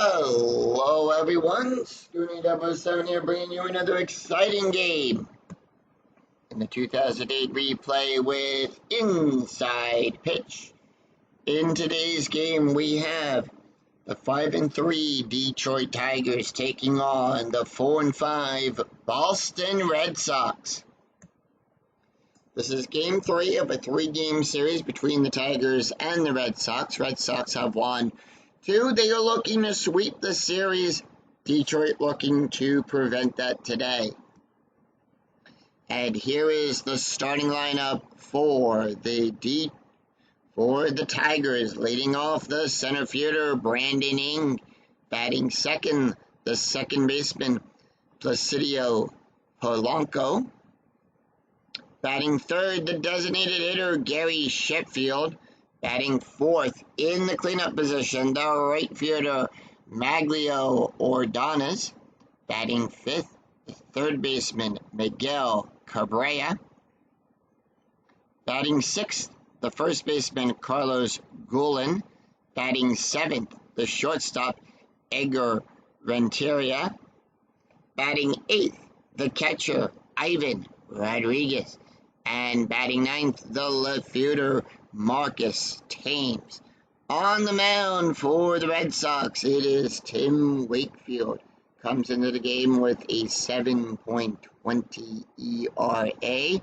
Hello everyone, Scooty007 here bringing you another exciting game in the 2008 replay with Inside Pitch. In today's game we have the 5-3 Detroit Tigers taking on the 4-5 Boston Red Sox. This is game 3 of a 3-game series between the Tigers and the Red Sox. Red Sox have won 2. They are looking to sweep the series. Detroit looking to prevent that today. And here is the starting lineup for the Tigers. Leading off the center fielder, Brandon Ing. Batting second, the second baseman, Placidio Polanco. Batting third, the designated hitter, Gary Sheffield. Batting fourth in the cleanup position, the right fielder, Maglio Ordonez. Batting fifth, the third baseman, Miguel Cabrera. Batting sixth, the first baseman, Carlos Gullin. Batting seventh, the shortstop, Edgar Renteria. Batting eighth, the catcher, Ivan Rodriguez. And batting ninth, the left fielder, Marcus Thames. On the mound for the Red Sox, it is Tim Wakefield. Comes into the game with a 7.20 ERA.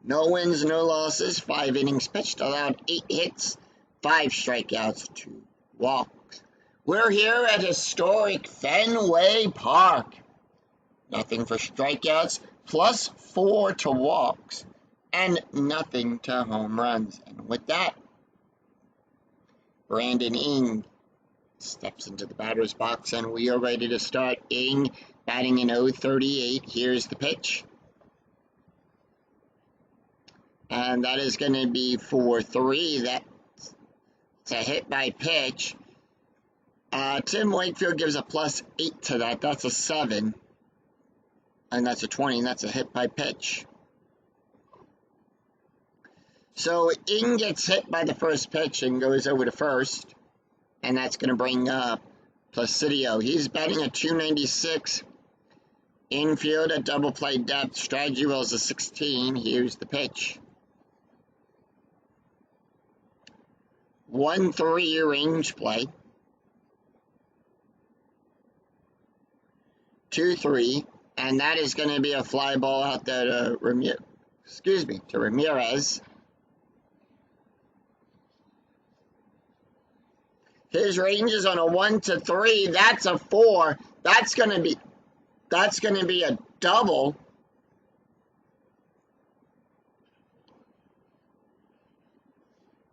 No wins, no losses, 5 innings pitched, allowed 8 hits, 5 strikeouts, 2 walks. We're here at historic Fenway Park. Nothing for strikeouts, plus 4 to walks, and nothing to home runs. And with that, Brandon Ing steps into the batter's box, and we are ready to start. Ing batting in 0-38. Here's the pitch. And that is going to be for 3. That's a hit by pitch. Tim Wakefield gives a plus 8 to that. That's a 7. And that's a 20, and that's a hit by pitch. So Ing gets hit by the first pitch and goes over to first. And that's going to bring up Placidio. He's batting a 296. Infield at double play depth. Strategy rolls a 16. Here's the pitch. 1-3 range play. 2-3. And that is going to be a fly ball out there to Ramirez. His range is on a 1-3. That's a 4. That's going to be a double.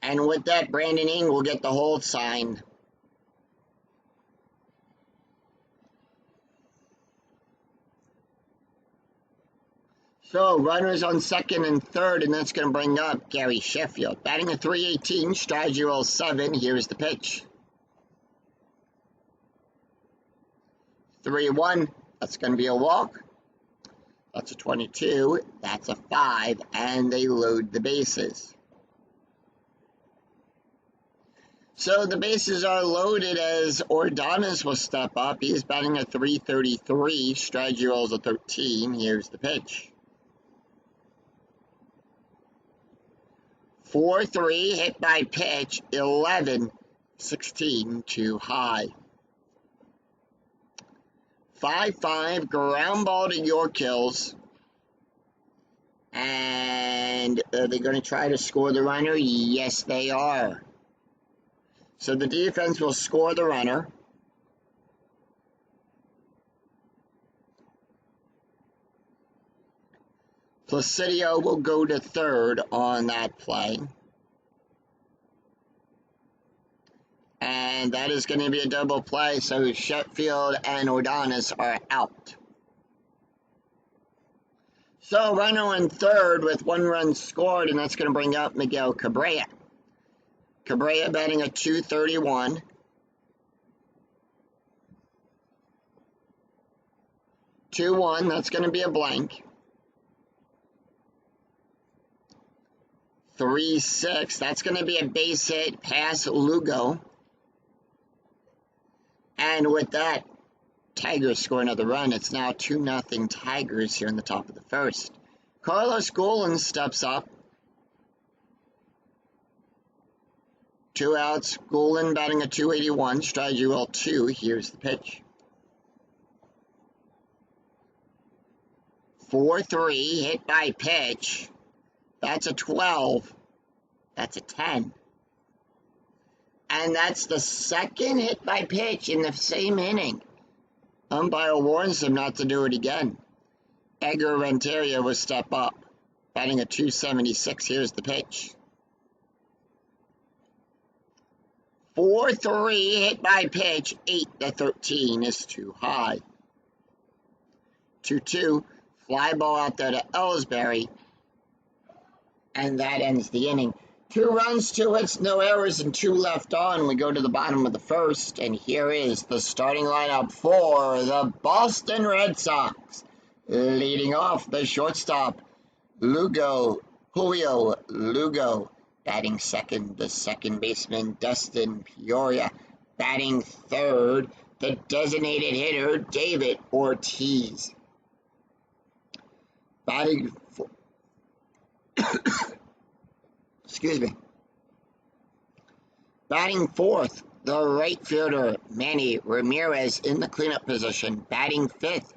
And with that, Brandon Ing will get the hold signed. So, runners on second and third, and that's going to bring up Gary Sheffield. Batting a 318, strategy roll 7. Here's the pitch. 3-1. That's going to be a walk. That's a 22. That's a 5. And they load the bases. So, the bases are loaded as Ordonez will step up. He's batting a 333. Strategy rolls a 13. Here's the pitch. 4-3, hit by pitch, 11, 16, too high. 5-5, ground ball to Yorkills. And are they going to try to score the runner? Yes, they are. So the defense will score the runner. Placidio will go to third on that play. And that is going to be a double play, so Sheffield and Ordonez are out. So runner in third with 1 run scored, and that's going to bring up Miguel Cabrera. Cabrera batting a 231. 2-1, that's going to be a blank. 3-6. That's going to be a base hit past Lugo. And with that, Tigers score another run. It's now 2-0 Tigers here in the top of the first. Carlos Gullin steps up. 2 outs. Gullin batting a .281. Strategy well 2. Here's the pitch. 4-3. Hit by pitch. That's a 12. That's a 10. And that's the second hit by pitch in the same inning. Umpire warns him not to do it again. Edgar Renteria will step up, batting a .276. Here's the pitch. 4-3 hit by pitch. 8-13 is too high. 2-2 fly ball out there to Ellsbury, and that ends the inning. 2 runs, 2 hits, no errors, and 2 left on. We go to the bottom of the first, and here is the starting lineup for the Boston Red Sox. Leading off, the shortstop, Julio Lugo. Batting second, the second baseman, Dustin Peoria. Batting third, the designated hitter, David Ortiz. Batting Batting fourth, the right fielder, Manny Ramirez in the cleanup position. Batting fifth,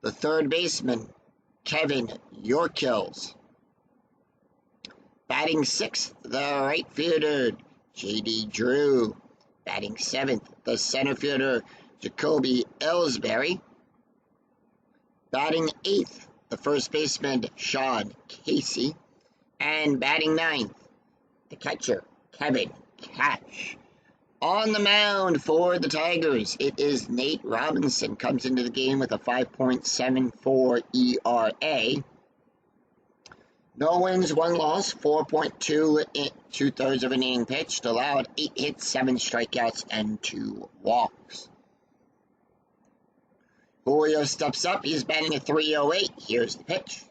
the third baseman, Kevin Yorkills. Batting sixth, the right fielder, J.D. Drew. Batting seventh, the center fielder, Jacoby Ellsbury. Batting eighth, the first baseman, Sean Casey. And batting ninth, the catcher, Kevin Cash. On the mound for the Tigers, it is Nate Robinson. Comes into the game with a 5.74 ERA. No wins, 1 loss, 4.2 2/3 of an inning pitched. Allowed 8 hits, 7 strikeouts, and 2 walks. Julio steps up. He's batting a .308. Here's the pitch.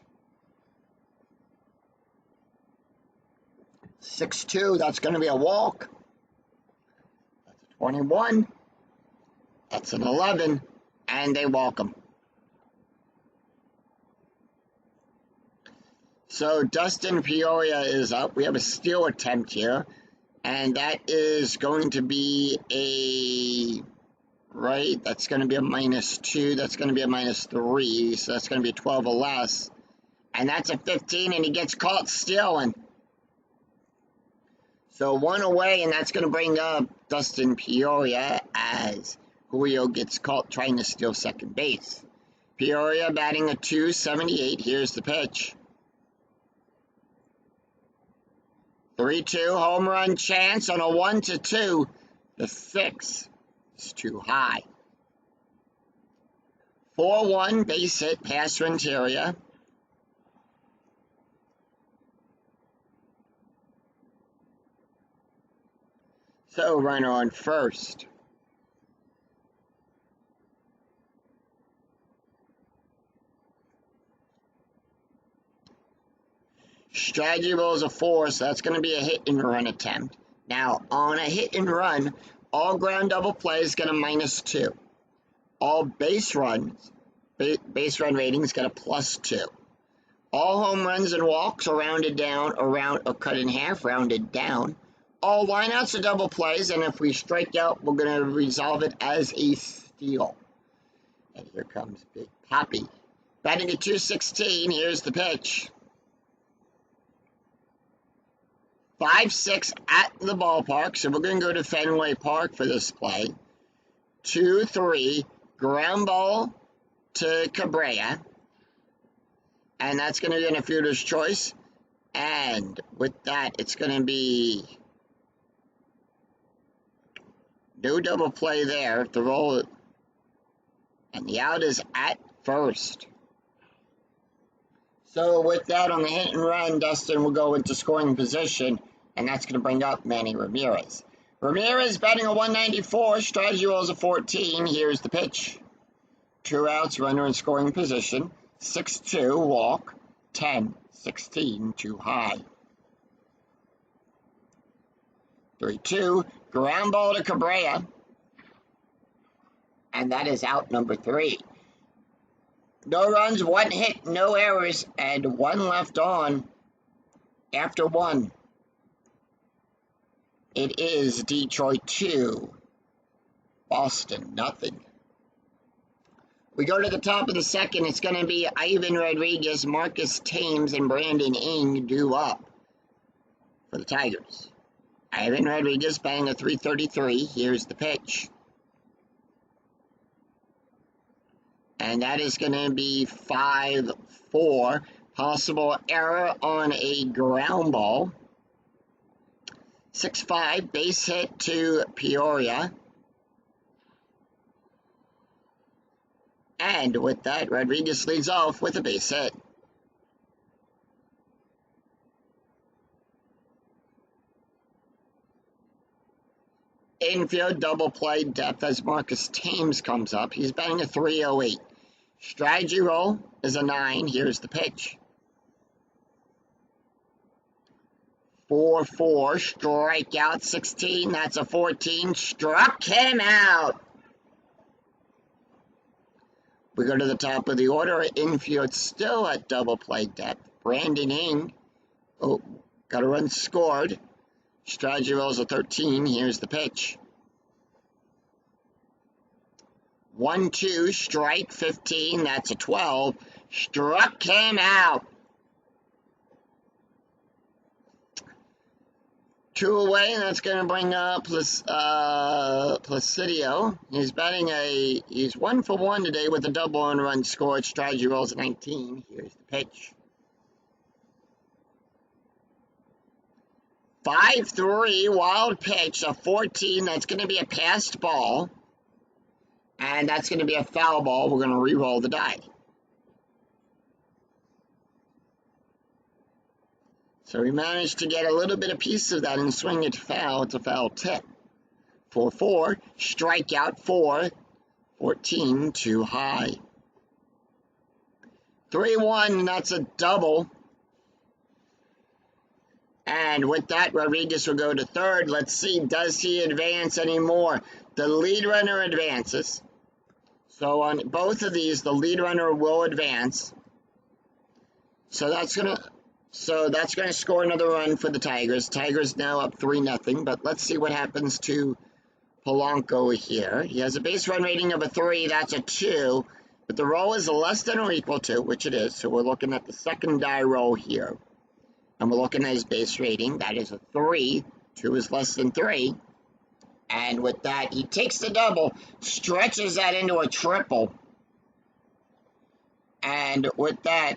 6-2. That's going to be a walk. That's a 21. That's an 11. And they walk him. So Dustin Peoria is up. We have a steal attempt here. And that is going to be right? That's going to be a -2. That's going to be a -3. So that's going to be 12 or less. And that's a 15, and he gets caught stealing. So 1 away, and that's going to bring up Dustin Peoria as Julio gets caught trying to steal second base. Peoria batting a .278. Here's the pitch. 3-2 home run chance on a 1-2. The 6 is too high. 4-1 base hit past Renteria. So runner on first. Strategy rolls a 4, so that's going to be a hit and run attempt. Now, on a hit and run, all ground double play is going to -2. All base run ratings got a +2. All home runs and walks are rounded down, or cut in half, rounded down. All lineouts are double plays, and if we strike out, we're going to resolve it as a steal. And here comes Big Papi. Batting at .216, here's the pitch. 5-6 at the ballpark, so we're going to go to Fenway Park for this play. 2-3, ground ball to Cabrera. And that's going to be in a fielder's choice. And with that, it's going to be no double play there. The roll, and the out is at first. So with that, on the hit and run, Dustin will go into scoring position, and that's going to bring up Manny Ramirez. Ramirez batting a .194, strategy rolls a 14. Here's the pitch. 2 outs, runner in scoring position. 6-2, walk. 10-16, too high. 3-2, ground ball to Cabrera. and that is out number 3. No runs, 1 hit, no errors, and 1 left on after 1. It is Detroit 2, Boston nothing. We go to the top of the second. It's going to be Ivan Rodriguez, Marcus Thames, and Brandon Ing due up for the Tigers. Ivan Rodriguez batting a .333. Here's the pitch. And that is going to be 5-4. Possible error on a ground ball. 6-5. Base hit to Peoria. And with that, Rodriguez leads off with a base hit. Infield double play depth as Marcus Thames comes up. He's batting a .308. Strategy roll is a 9. Here's the pitch. 4-4. Strikeout 16. That's a 14. Struck him out. We go to the top of the order. Infield still at double play depth. Brandon Ing. Oh, got a run scored. Strategy rolls a 13. Here's the pitch. 1-2. Strike 15. That's a 12. Struck him out. 2 away, and that's going to bring up Placidio. He's he's 1 for 1 today with a double and run scored. Strategy rolls a 19. Here's the pitch. 5-3, wild pitch, a 14. That's going to be a passed ball, and that's going to be a foul ball. We're going to re-roll the die. So we managed to get a little bit of piece of that and swing it foul. It's a foul tip. 4-4, strikeout 4, 14, too high. 3-1, and that's a double. And with that, Rodriguez will go to third. Let's see, does he advance anymore? The lead runner advances. So on both of these, the lead runner will advance. So that's going to score another run for the Tigers. Tigers now up 3-0, but let's see what happens to Polanco here. He has a base run rating of a 3, that's a 2, but the roll is less than or equal to, which it is, so we're looking at the second die roll here. And we're looking at his base rating, that is a 3, 2 is less than 3. And with that, he takes the double, stretches that into a triple. And with that,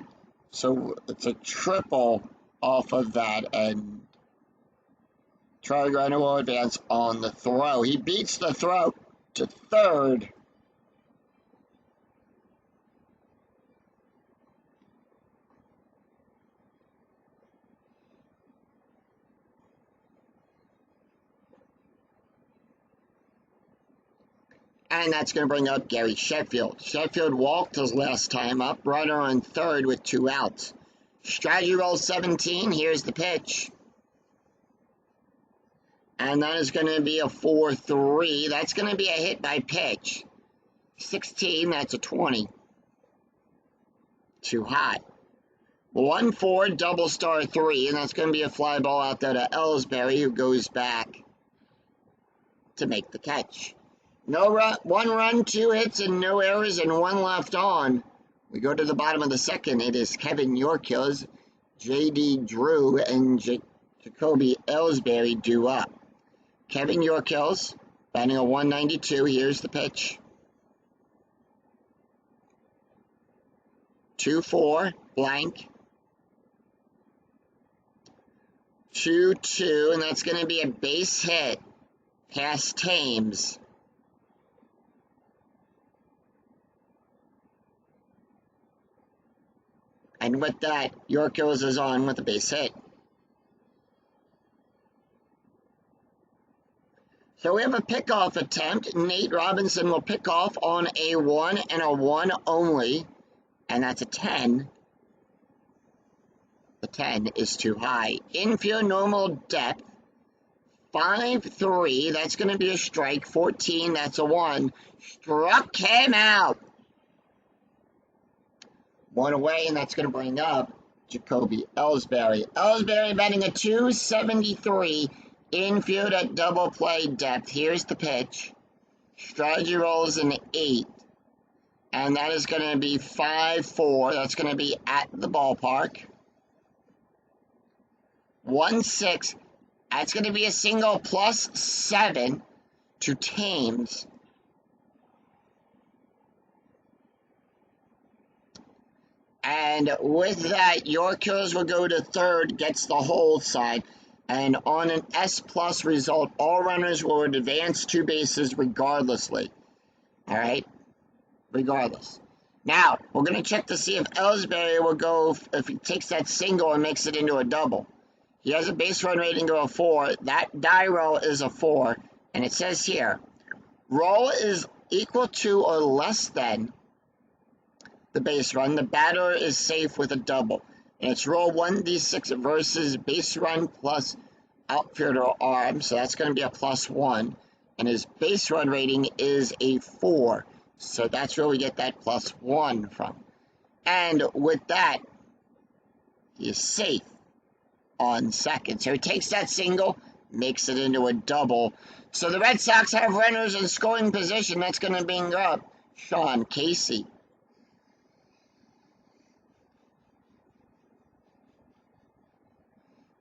so it's a triple off of that, and Charlie Runner will advance on the throw. He beats the throw to third. And that's going to bring up Gary Sheffield. Sheffield walked his last time up. Runner on third with 2 outs. Strategy roll 17. Here's the pitch. And that is going to be a 4-3. That's going to be a hit by pitch. 16. That's a 20. Too high. 1-4, double star 3. And that's going to be a fly ball out there to Ellsbury, who goes back to make the catch. No run, 1 run, 2 hits, and no errors, and 1 left on. We go to the bottom of the second. It is Kevin Yorkills, J.D. Drew, and Jacoby Ellsbury due up. Kevin Yorkills, batting a 192. Here's the pitch. 2-4, blank. 2-2, and that's going to be a base hit past Thames. And with that, Yorkills is on with a base hit. So we have a pickoff attempt. Nate Robinson will pick off on a 1 and a 1 only. And that's a 10. The 10 is too high. Infield normal depth. 5-3, that's going to be a strike. 14, that's a 1. Struck him out. 1 away, and that's going to bring up Jacoby Ellsbury. Ellsbury batting a 273, infield at double play depth. Here's the pitch. Strategy rolls an 8, and that is going to be 5-4. That's going to be at the ballpark. 1-6. That's going to be a single +7 to Thames. And with that, Yorkers will go to third, gets the whole side. And on an S+ result, all runners will advance 2 bases regardlessly. All right? Regardless. Now, we're going to check to see if Ellsbury will go, if he takes that single and makes it into a double. He has a base run rating of a 4. That die roll is a 4. And it says here, roll is equal to or less than the base run. The batter is safe with a double. And it's roll 1d6 versus base run plus outfielder arm. So that's going to be a +1. And his base run rating is a 4. So that's where we get that +1 from. And with that, he is safe on second. So he takes that single, makes it into a double. So the Red Sox have runners in scoring position. That's going to bring up Sean Casey.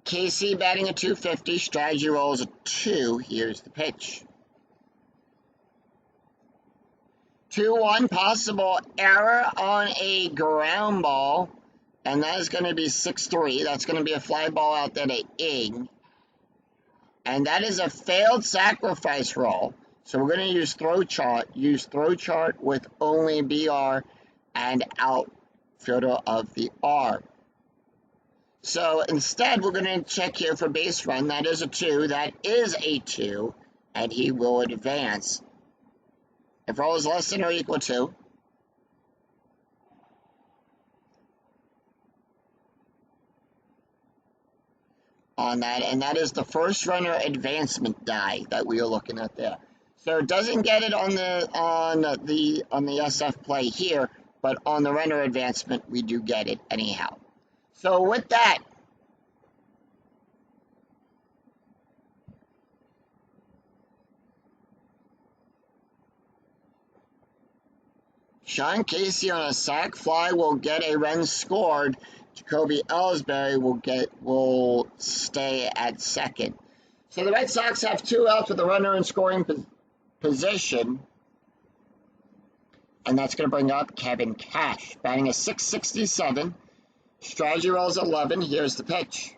Casey batting a 250, strategy rolls a 2. Here's the pitch. 2-1, possible error on a ground ball. And that is going to be 6-3. That's going to be a fly ball out there to Ing. And that is a failed sacrifice roll. So we're going to use throw chart. Use throw chart with only BR and outfielder of the R. So instead, we're going to check here for base run. That is a 2. That is a 2. And he will advance. If roll is less than or equal to, on that, and that is the first runner advancement die that we are looking at there. So it doesn't get it on the SF play here, but on the runner advancement we do get it anyhow. So with that, Sean Casey on a sac fly will get a run scored. Jacoby Ellsbury will stay at second. So the Red Sox have 2 outs with a runner in scoring position. And that's going to bring up Kevin Cash, batting a 667. Strategy rolls 11. Here's the pitch.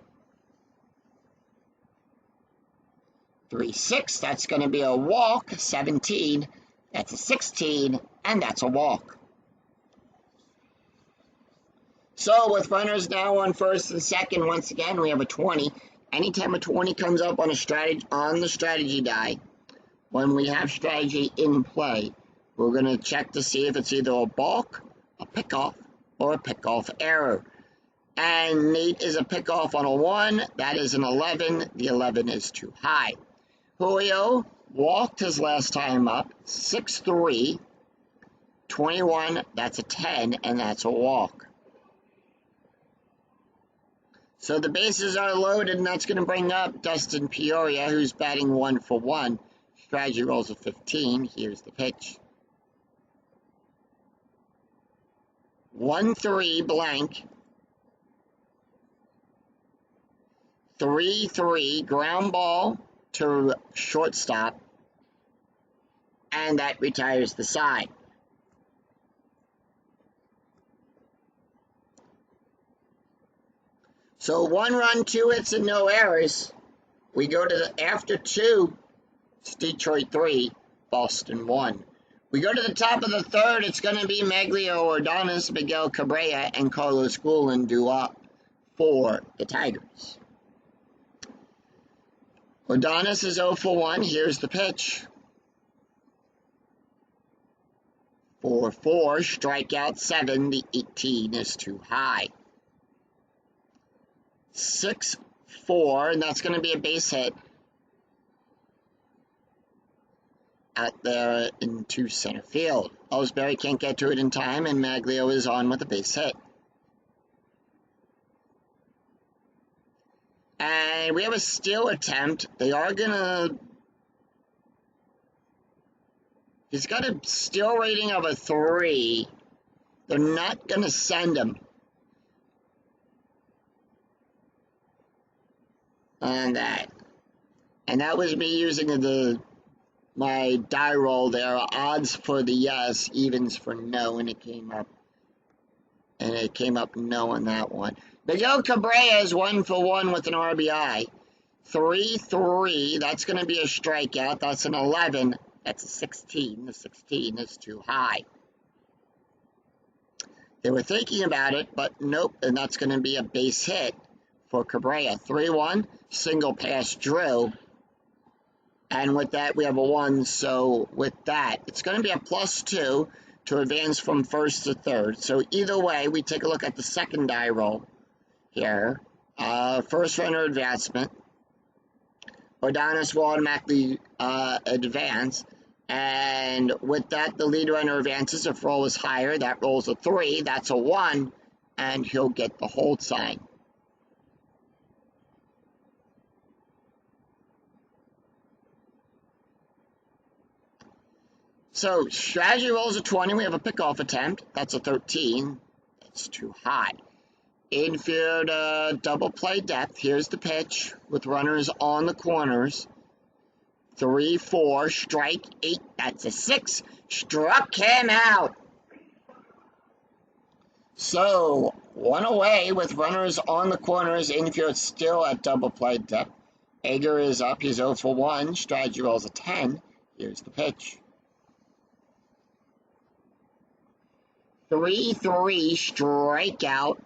3-6. That's going to be a walk. 17. That's a 16. And that's a walk. So with runners now on first and second, once again, we have a 20. Anytime a 20 comes up on the strategy die, when we have strategy in play, we're going to check to see if it's either a balk, a pickoff, or a pickoff error. And Nate is a pickoff on a 1. That is an 11. The 11 is too high. Julio walked his last time up. 6-3. 21. That's a 10. And that's a walk. So the bases are loaded, and that's going to bring up Dustin Peoria, who's batting 1 for 1. Strategy rolls a 15. Here's the pitch. 1-3 blank. 3-3 ground ball to shortstop. And that retires the side. So 1 run, 2 hits, and no errors. We go to the after 2. It's Detroit 3, Boston 1. We go to the top of the third. It's going to be Maglio Ordonez, Miguel Cabrera, and Carlos Guillen due up for the Tigers. Ordonez is 0 for 1. Here's the pitch. 4-4, strikeout 7. The 18 is too high. 6-4, and that's going to be a base hit. out there into center field. Ellsbury can't get to it in time, and Maglio is on with a base hit. And we have a steal attempt. They are going to... He's got a steal rating of a 3. They're not going to send him on that. And that was me using my die roll there. Odds for the yes, evens for no, and it came up. And it came up no on that one. Miguel Cabrera is 1 for 1 with an RBI. 3-3. That's going to be a strikeout. That's an 11. That's a 16. The 16 is too high. They were thinking about it, but nope. And that's going to be a base hit for Cabrera. 3-1. Single pass Drew. And with that, we have a 1. So with that, it's going to be a +2 to advance from first to third. So either way, we take a look at the second die roll here. First runner advancement. Odanis will automatically advance. And with that, the lead runner advances. If roll is higher, that rolls a 3. That's a 1. And he'll get the hold sign. So, strategy rolls a 20. We have a pickoff attempt. That's a 13. That's too high. Infield double play depth. Here's the pitch with runners on the corners. 3-4. Strike 8. That's a 6. Struck him out. So, 1 away with runners on the corners. Infield still at double play depth. Egger is up. He's 0 for 1. Strategy rolls a 10. Here's the pitch. 3-3, strikeout.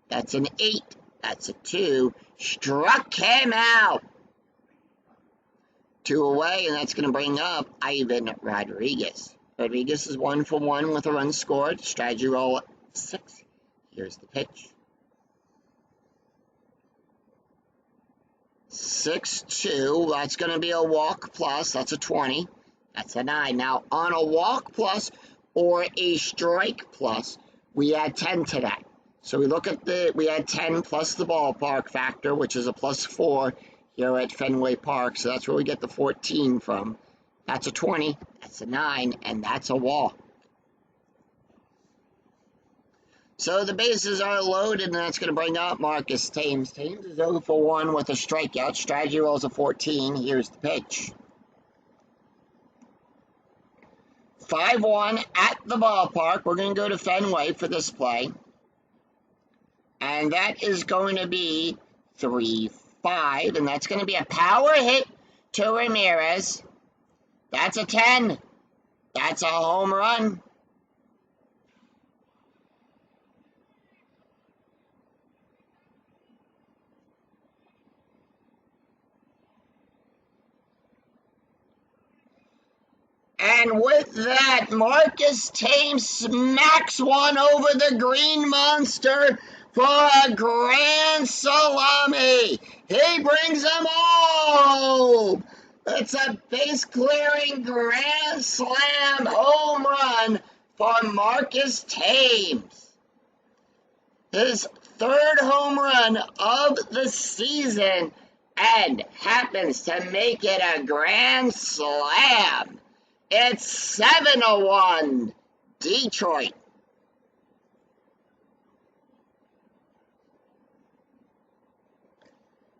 That's an 8. That's a 2. Struck him out. 2 away, and that's going to bring up Ivan Rodriguez. Rodriguez is 1 for 1 with a run scored. Strategy roll 6. Here's the pitch. 6-2. That's going to be a walk plus. That's a 20. That's a 9. Now, on a walk plus or a strike plus, we add 10 to that. So we add 10 plus the ballpark factor, which is a +4 here at Fenway Park. So that's where we get the 14 from. That's a 20, that's a 9, and that's a walk. So the bases are loaded, and that's going to bring up Marcus Thames. Thames is 0 for 1 with a strikeout. Strategy rolls a 14. Here's the pitch. 5-1 at the ballpark. We're going to go to Fenway for this play. And that is going to be 3-5. And that's going to be a power hit to Ramirez. That's a 10. That's a home run. And with that, Marcus Thames smacks one over the Green Monster for a grand salami. He brings them home. It's a base-clearing grand slam home run for Marcus Thames. His 3rd home run of the season, and happens to make it a grand slam. It's 7-1, Detroit.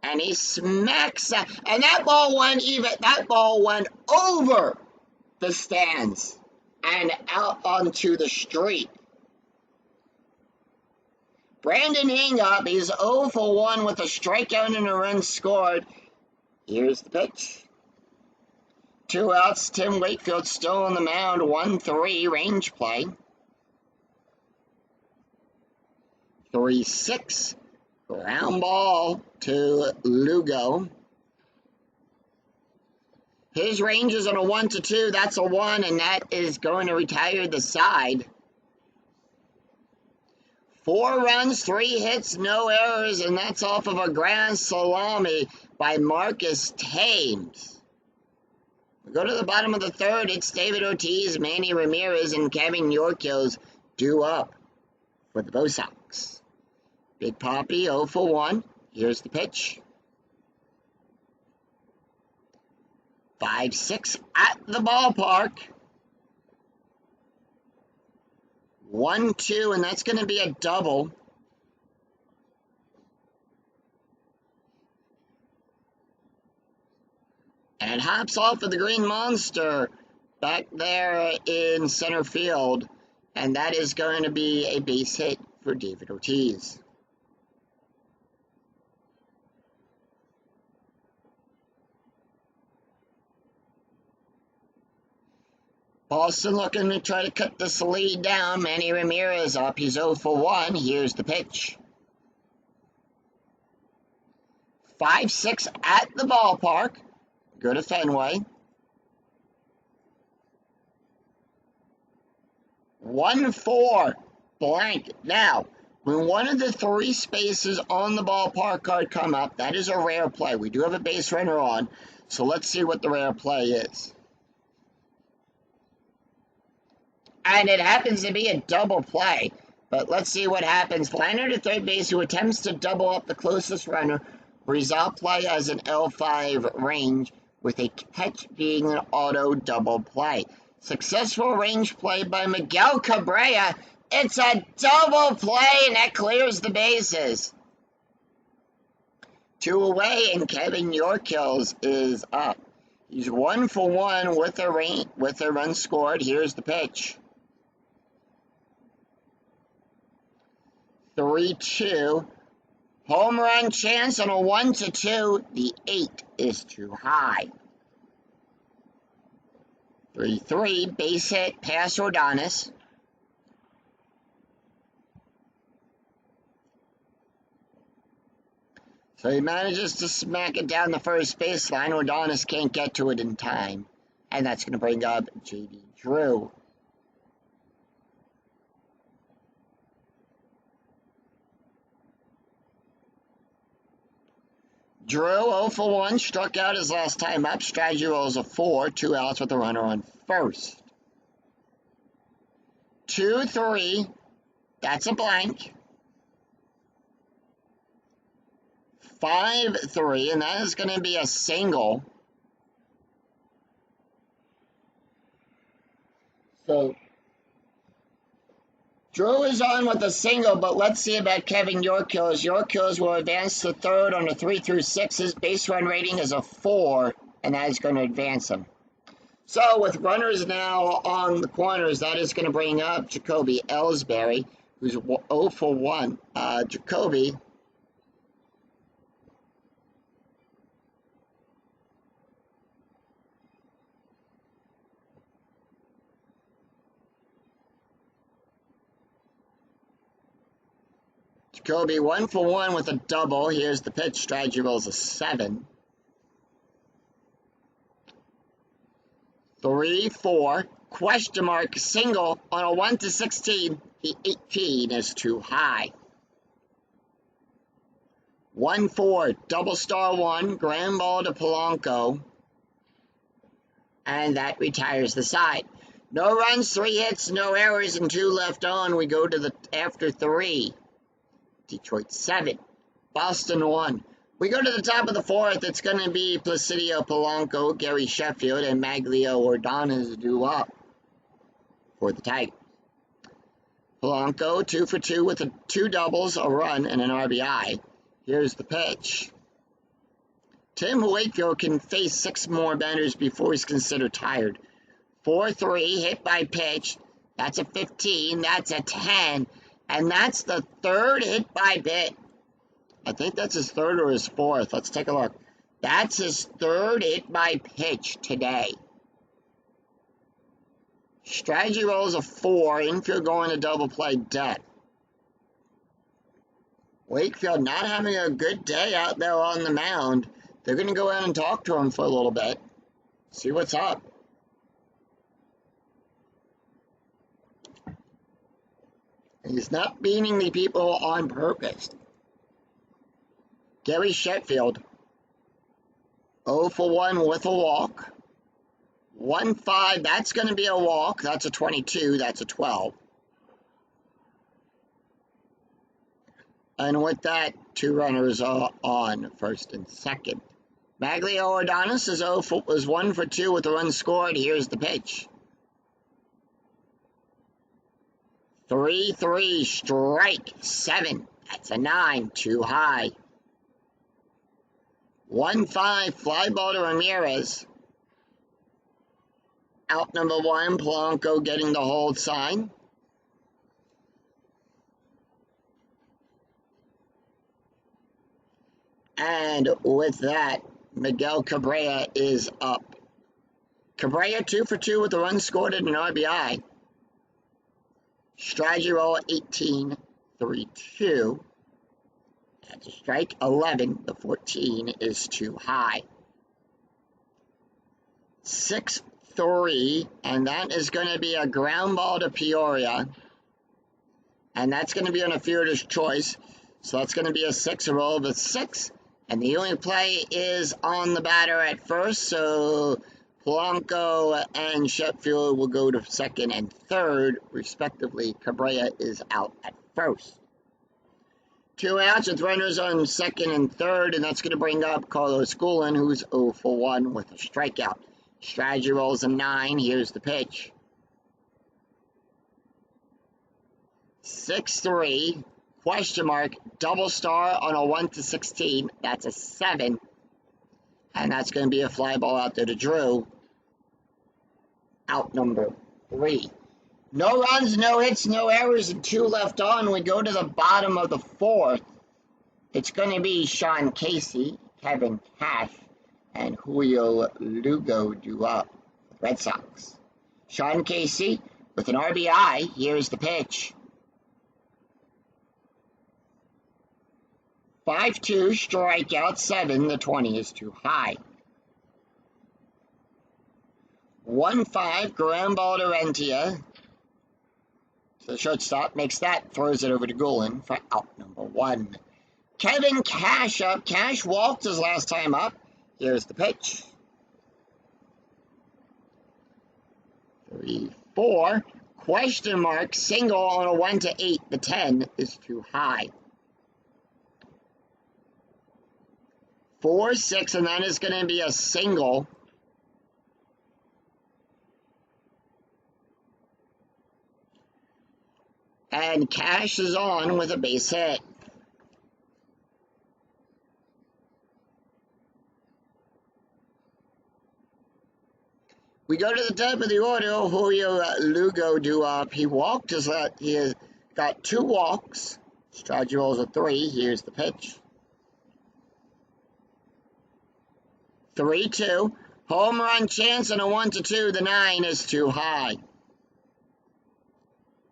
And he smacks that, and that ball went over the stands and out onto the street. Brandon Hingup, he's 0 for 1 with a strikeout and a run scored. Here's the pitch. 2 outs, Tim Wakefield still on the mound, 1-3, range play. 3-6, ground ball to Lugo. His range is on a 1-2, that's a 1, and that is going to retire the side. 4 runs, 3 hits, no errors, and that's off of a grand salami by Marcus Thames. We go to the bottom of the third. It's David Ortiz, Manny Ramirez, and Kevin Yorkil's due up for the Bo Sox. Big Papi, 0 for 1. Here's the pitch. 5-6 at the ballpark. 1-2, and that's going to be a double. And hops off of the Green Monster back there in center field. And that is going to be a base hit for David Ortiz. Boston looking to try to cut this lead down. Manny Ramirez up. He's 0 for 1. Here's the pitch. 5-6 at the ballpark. Go to Fenway. 1-4 blank. Now, when one of the three spaces on the ballpark card come up, that is a rare play. We do have a base runner on, so let's see what the rare play is. And it happens to be a double play, but let's see what happens. Liner to third base, who attempts to double up the closest runner. Result play as an L5 range, with a catch being an auto double play. Successful range play by Miguel Cabrera. It's a double play, and that clears the bases. 2 away, and Kevin Yorkil's is up. He's 1 for 1 with a run scored. Here's the pitch. 3-2. Home run chance on a 1-2. The 8 is too high. 3-3. Base hit past Ordonez. So he manages to smack it down the first baseline. Ordonez can't get to it in time. And that's going to bring up J.D. Drew. Drew, 0 for 1, struck out his last time up. Strategy rolls a 4, 2 outs with a runner on first. 2-3, that's a blank. 5-3, and that is going to be a single. So, Drew is on with a single, but let's see about Kevin Yorkil's. Yorkil's will advance to third on a 3-6. His base run rating is a 4, and that is going to advance him. So, with runners now on the corners, that is going to bring up Jacoby Ellsbury, who's 0 for 1. Jacoby Jacoby 1 for 1 with a double. Here's the pitch. Strategy rolls a 7. 3-4. Question mark. Single on a 1-16. The 18 is too high. 1-4. Double star 1. Grand ball to Polanco. And that retires the side. No runs, 3 hits, no errors, and 2 left on. We go to the after 3. Detroit 7, Boston 1. We go to the top of the 4th. It's going to be Placido Polanco, Gary Sheffield, and Maglio Ordonez due up for the Tigers. Polanco 2 for 2 with 2 doubles, a run, and an RBI. Here's the pitch. Tim Wakefield can face 6 more batters before he's considered tired. 4-3, hit by pitch. That's a 15. That's a 10. And that's the 3rd hit by pitch. I think that's his 3rd or his 4th. Let's take a look. That's his 3rd hit by pitch today. Strategy rolls a 4. Infield going to double play depth. Wakefield not having a good day out there on the mound. They're going to go out and talk to him for a little bit. See what's up. He's not beating the people on purpose. Gary Sheffield, 0 for 1 with a walk. 1-5, that's going to be a walk. That's a 22, that's a 12. And with that, 2 runners are on, first and second. Maglio Adonis is 1 for 2 with a run scored. Here's the pitch. 3-3, strike 7. That's a 9, too high. 1-5, fly ball to Ramirez. Out number 1, Polanco getting the hold sign. And with that, Miguel Cabrera is up. Cabrera 2 for 2 with a run scored and an RBI. Strategy roll 18, 3-2. That's a strike. 11, the 14 is too high. 6-3, and that is going to be a ground ball to Peoria. And that's going to be on a fielder's choice. So that's going to be a 6, a roll of a 6. And the only play is on the batter at first, so Polanco and Sheffield will go to second and third, respectively. Cabrera is out at first. 2 outs with runners on second and third, and that's going to bring up Carlos Gullin, who's 0 for 1 with a strikeout. Strategy rolls a 9. Here's the pitch. 6-3. Question mark, double star on a 1-16. That's a 7. And that's going to be a fly ball out there to Drew. Out number 3. No runs, no hits, no errors, and 2 left on. We go to the bottom of the 4th. It's going to be Sean Casey, Kevin Cash, and Julio Lugo do up. Red Sox. Sean Casey with an RBI. Here's the pitch. 5-2, strikeout 7, the 20 is too high. 1-5, ground ball to Rentia. So the shortstop makes that, throws it over to Gullin for out number 1. Kevin Cash up. Cash walked his last time up. Here's the pitch. 3-4, question mark, single on a 1-8, the 10 is too high. 4-6, and that is going to be a single. And Cash is on with a base hit. We go to the top of the order. Julio Lugo do up. He walked his he has got 2 walks. Strategy rolls a 3. Here's the pitch. 3-2. Home run chance and a 1-2. The 9 is too high.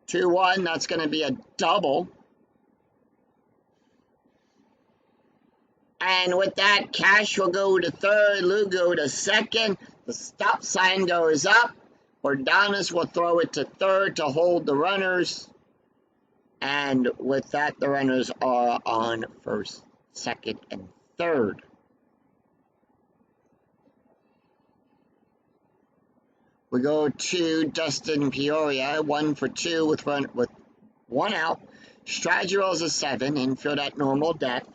2-1. That's going to be a double. And with that, Cash will go to third. Lugo to second. The stop sign goes up. Ordonis will throw it to third to hold the runners. And with that, the runners are on first, second, and third. We go to Dustin Peoria, 1 for 2 with 1 out. Strategy rolls a 7, infield at normal depth.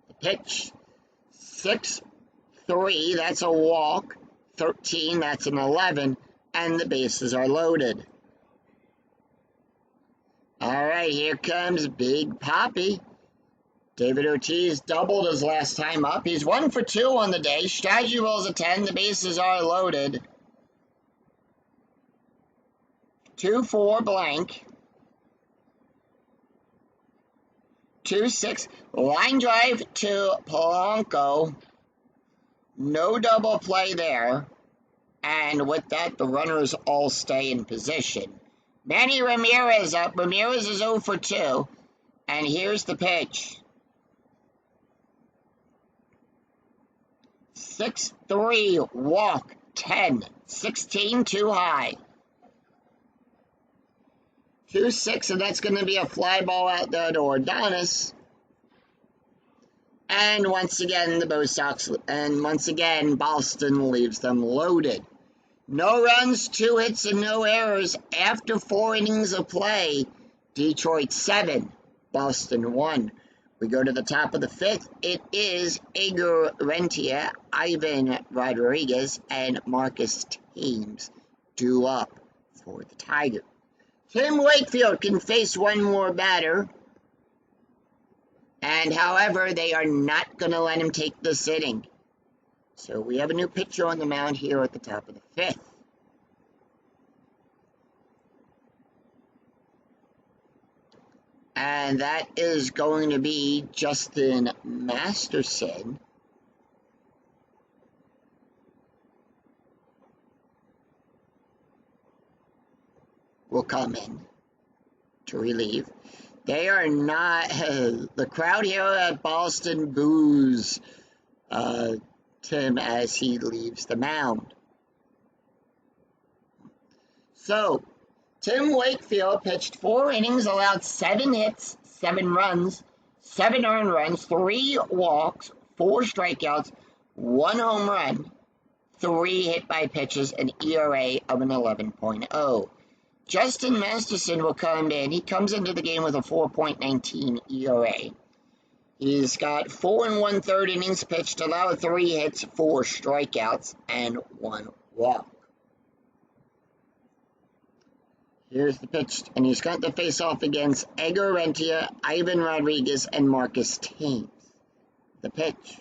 The pitch, 6-3, that's a walk. 13, that's an 11, and the bases are loaded. All right, here comes Big Papi. David Ortiz doubled his last time up. He's 1 for 2 on the day. Strategy rolls a 10, the bases are loaded. 2-4 blank. 2-6. Line drive to Polanco. No double play there. And with that, the runners all stay in position. Manny Ramirez up. Ramirez is 0 for 2. And here's the pitch. 6-3. Walk. 10. 16 too high. 2-6, and that's going to be a fly ball out there to Ordonis. And once again, the Bo Sox, and once again, Boston leaves them loaded. No runs, 2 hits, and no errors after 4 innings of play. Detroit 7, Boston 1. We go to the top of the 5th. It is Edgar Rentia, Ivan Rodriguez, and Marcus Thames due up for the Tigers. Tim Wakefield can face one more batter, and however, they are not going to let him take this inning. So we have a new pitcher on the mound here at the top of the 5th. And that is going to be Justin Masterson. Will come in to relieve. They are not... the crowd here at Boston boos Tim as he leaves the mound. So, Tim Wakefield pitched 4 innings, allowed 7 hits, 7 runs, 7 earned runs, 3 walks, 4 strikeouts, 1 home run, 3 hit by pitches, an ERA of an 11.0. Justin Masterson will come in. He comes into the game with a 4.19 ERA. He's got 4 1/3 innings pitched, allowed 3 hits, 4 strikeouts, and 1 walk. Here's the pitch, and he's got the face-off against Edgar Rentia, Ivan Rodriguez, and Marcus Thames. The pitch.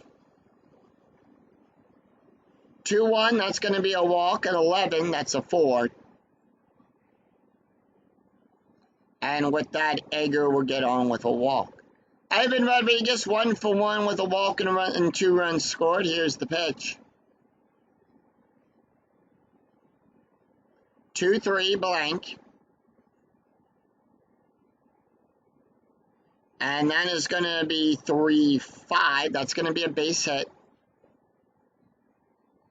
2-1, that's going to be a walk. At 11, that's a 4. And with that, Edgar will get on with a walk. Ivan Rodriguez, 1 for 1 with a walk and, and 2 runs scored. Here's the pitch. 2-3 blank. And that is going to be 3-5. That's going to be a base hit.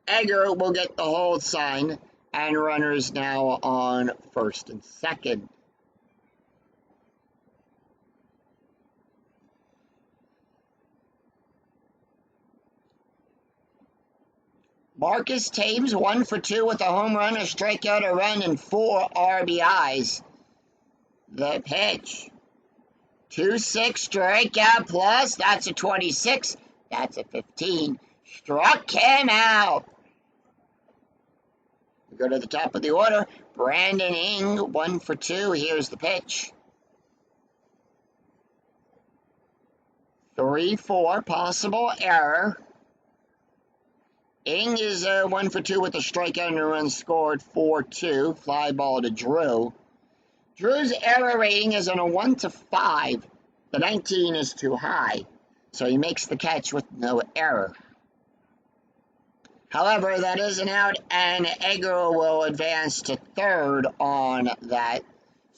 Edgar will get the hold sign, and runners now on first and second. Marcus Thames, 1 for 2 with a home run, a strikeout, a run, and 4 RBIs. The pitch. 2-6 strikeout plus. That's a 26. That's a 15. Struck him out. We go to the top of the order. Brandon Ing, 1 for 2. Here's the pitch. 3-4. Possible error. Ing is 1 for 2 with a strikeout and a run scored. 4-2. Fly ball to Drew. Drew's error rating is on a 1 to 5. The 19 is too high, so he makes the catch with no error. However, that is an out, and Edgar will advance to third on that.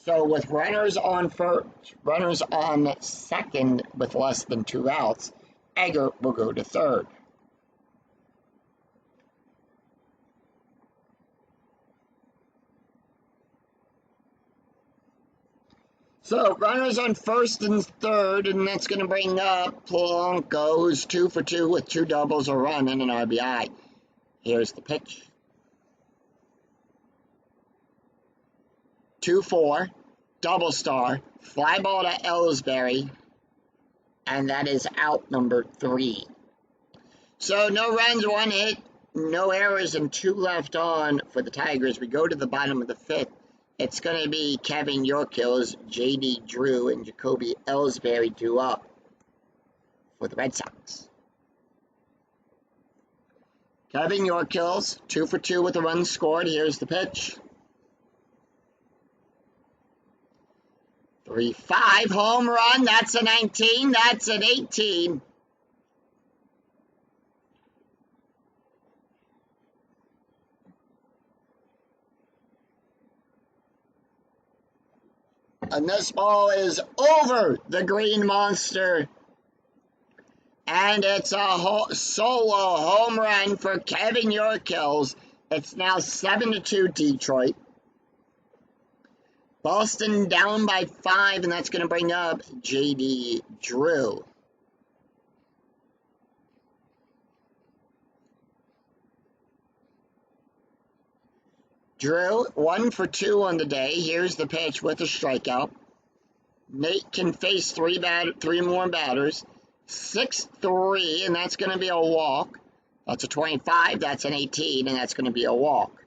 So with runners on first, runners on second with less than 2 outs, Edgar will go to third. So, runners on first and third, and that's going to bring up Polanco's 2 for 2 with 2 doubles, a run, and an RBI. Here's the pitch. 2-4, double star, fly ball to Ellsbury, and that is out number 3. So, no runs, 1 hit, no errors, and 2 left on for the Tigers. We go to the bottom of the 5th. It's going to be Kevin Yorkill's, J.D. Drew, and Jacoby Ellsbury due up for the Red Sox. Kevin Yorkill's 2 for 2 with a run scored. Here's the pitch. 3-5 home run. That's a 19. That's an 18. And this ball is over the Green Monster. And it's a solo home run for Kevin Yorkills. It's now 7-2 Detroit. Boston down by 5, and that's going to bring up J.D. Drew. Drew, 1 for 2 on the day. Here's the pitch with a strikeout. Nate can face three more batters. 6-3, and that's going to be a walk. That's a 25, that's an 18, and that's going to be a walk.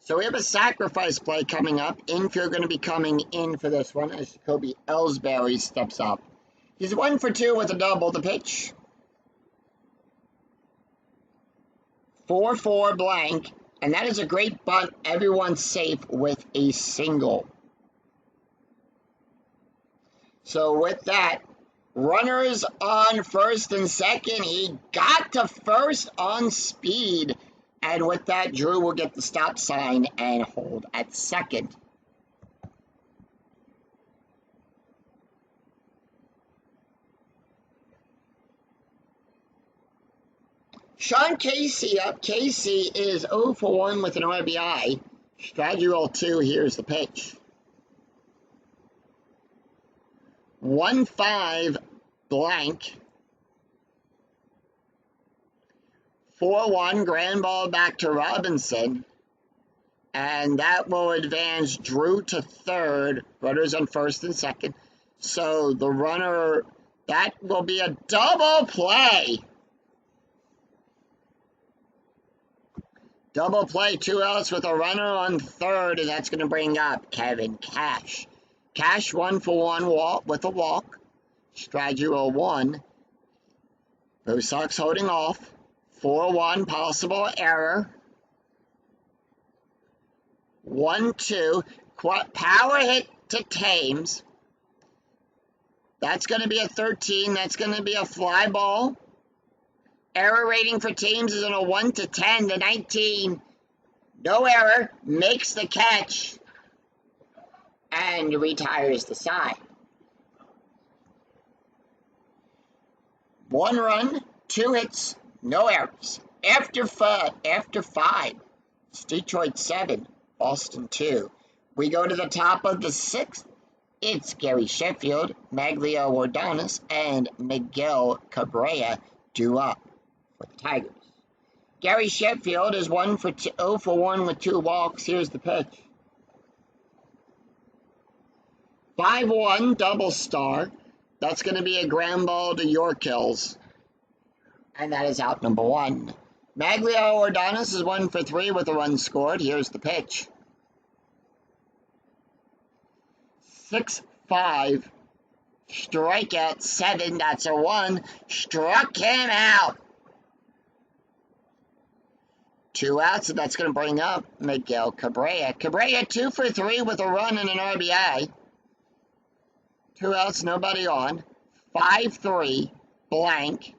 So we have a sacrifice play coming up. Infield going to be coming in for this one as Jacoby Ellsbury steps up. He's 1 for 2 with a double. The pitch. 4-4 blank, and that is a great bunt. Everyone's safe with a single. So with that, runners on first and second. He got to first on speed. And with that, Drew will get the stop sign and hold at second. Sean Casey up. Casey is 0 for 1 with an RBI. Strategy roll 2. Here's the pitch. 1-5 blank. 4-1 grand ball back to Robinson. And that will advance Drew to third. Runners on first and second. So the runner, that will be a double play. Double play, 2 outs with a runner on third, and that's going to bring up Kevin Cash. Cash 1 for 1 with a walk. Strategy roll 1. Red Sox holding off. 4-1 possible error. 1-2 power hit to Thames. That's going to be a 13. That's going to be a fly ball. Error rating for Thames is in a 1 to 10. The 19, no error, makes the catch and retires the side. 1 run, 2 hits, no errors. After 5, it's Detroit 7, Boston 2. We go to the top of the 6th. It's Gary Sheffield, Maglio Ordonez, and Miguel Cabrera due up for the Tigers. Gary Sheffield is 0 for 1 with 2 walks. Here's the pitch. 5-1 double star. That's going to be a ground ball to York Hills. And that is out number 1. Maglio Ordonez is 1 for 3 with a run scored. Here's the pitch. 6-5. Strikeout 7. That's a 1. Struck him out. 2 outs, and that's going to bring up Miguel Cabrera. Cabrera 2 for 3 with a run and an RBI. 2 outs, nobody on. 5-3 blank.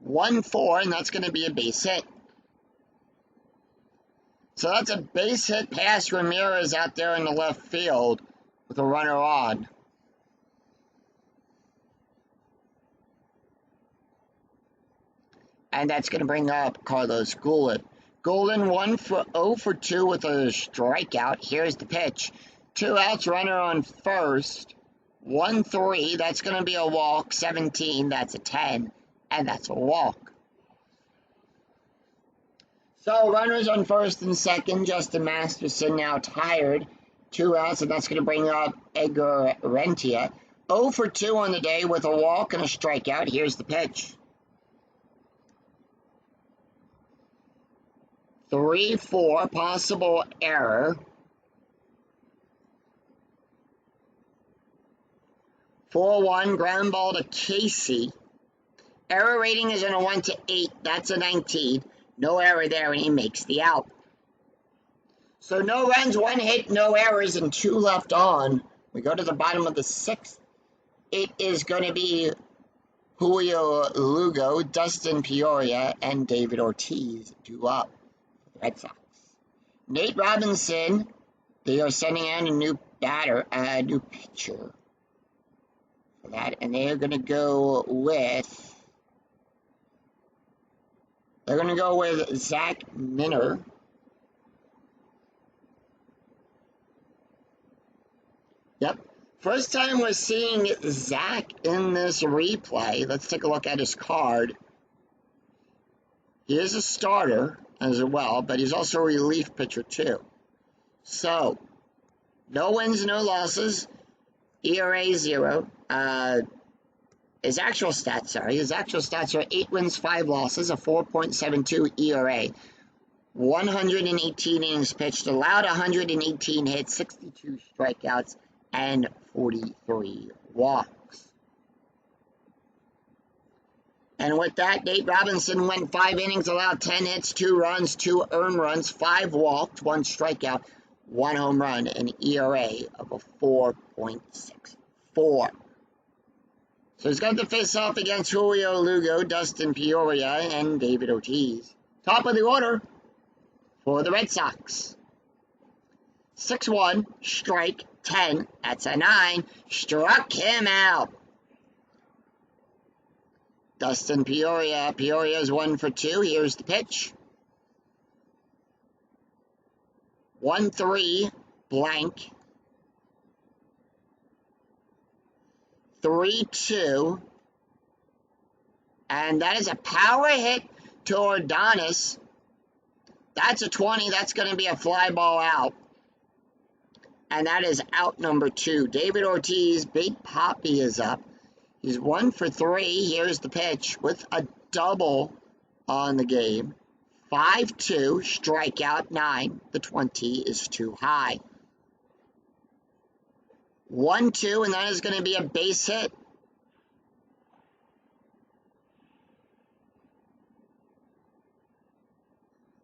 1-4, and that's going to be a base hit. So that's a base hit past Ramirez out there in the left field with a runner on. And that's going to bring up Carlos Guillen. Guillen 0 for 2 with a strikeout. Here's the pitch. 2 outs, runner on first. 1-3, that's going to be a walk. 17, that's a 10, and that's a walk. So runners on first and second. Justin Masterson now tired. 2 outs, and that's going to bring up Edgar Rentia. 0 for 2 on the day with a walk and a strikeout. Here's the pitch. 3-4 possible error. 4-1 ground ball to Casey. Error rating is in a 1 to 8. That's a 19. No error there, and he makes the out. So no runs, 1 hit, no errors, and 2 left on. We go to the bottom of the 6th. It is going to be Julio Lugo, Dustin Peoria, and David Ortiz due up for the Red Sox. Nate Robinson, they are sending out a new pitcher for that, and they are going to go with Zach Minner. Yep. First time we're seeing Zach in this replay. Let's take a look at his card. He is a starter as well, but he's also a relief pitcher too. So, no wins, no losses. ERA 0. His actual stats are 8 wins, 5 losses, a 4.72 ERA. 118 innings pitched, allowed 118 hits, 62 strikeouts, and 43 walks. And with that, Nate Robinson went 5 innings, allowed 10 hits, 2 runs, 2 earned runs, 5 walked, 1 strikeout, 1 home run, an ERA of a 4.64. So he's got to face off against Julio Lugo, Dustin Peoria, and David Ortiz. Top of the order for the Red Sox. 6-1, strike 10, that's a 9, struck him out. Dustin Peoria is 1 for 2, here's the pitch. 1-3, blank. 3-2, and that is a power hit to Ordonez. That's a 20, that's going to be a fly ball out. And that is out number 2. David Ortiz, Big Papi is up. He's 1 for 3, here's the pitch with a double on the game. 5-2, strikeout 9, the 20 is too high. 1-2, and that is going to be a base hit.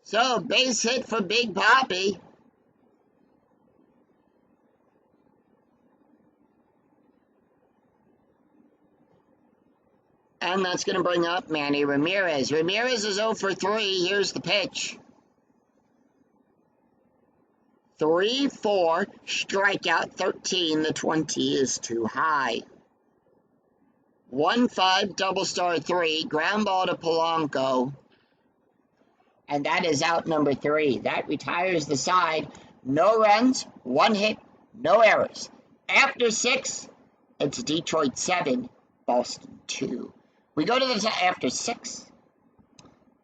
So, base hit for Big Papi. And that's going to bring up Manny Ramirez. Ramirez is 0 for 3, here's the pitch. 3-4, strikeout 13, the 20 is too high. 1-5, double star 3, ground ball to Polanco. And that is out number 3. That retires the side. No runs, 1 hit, no errors. After 6, it's Detroit 7, Boston 2. We go to the after 6,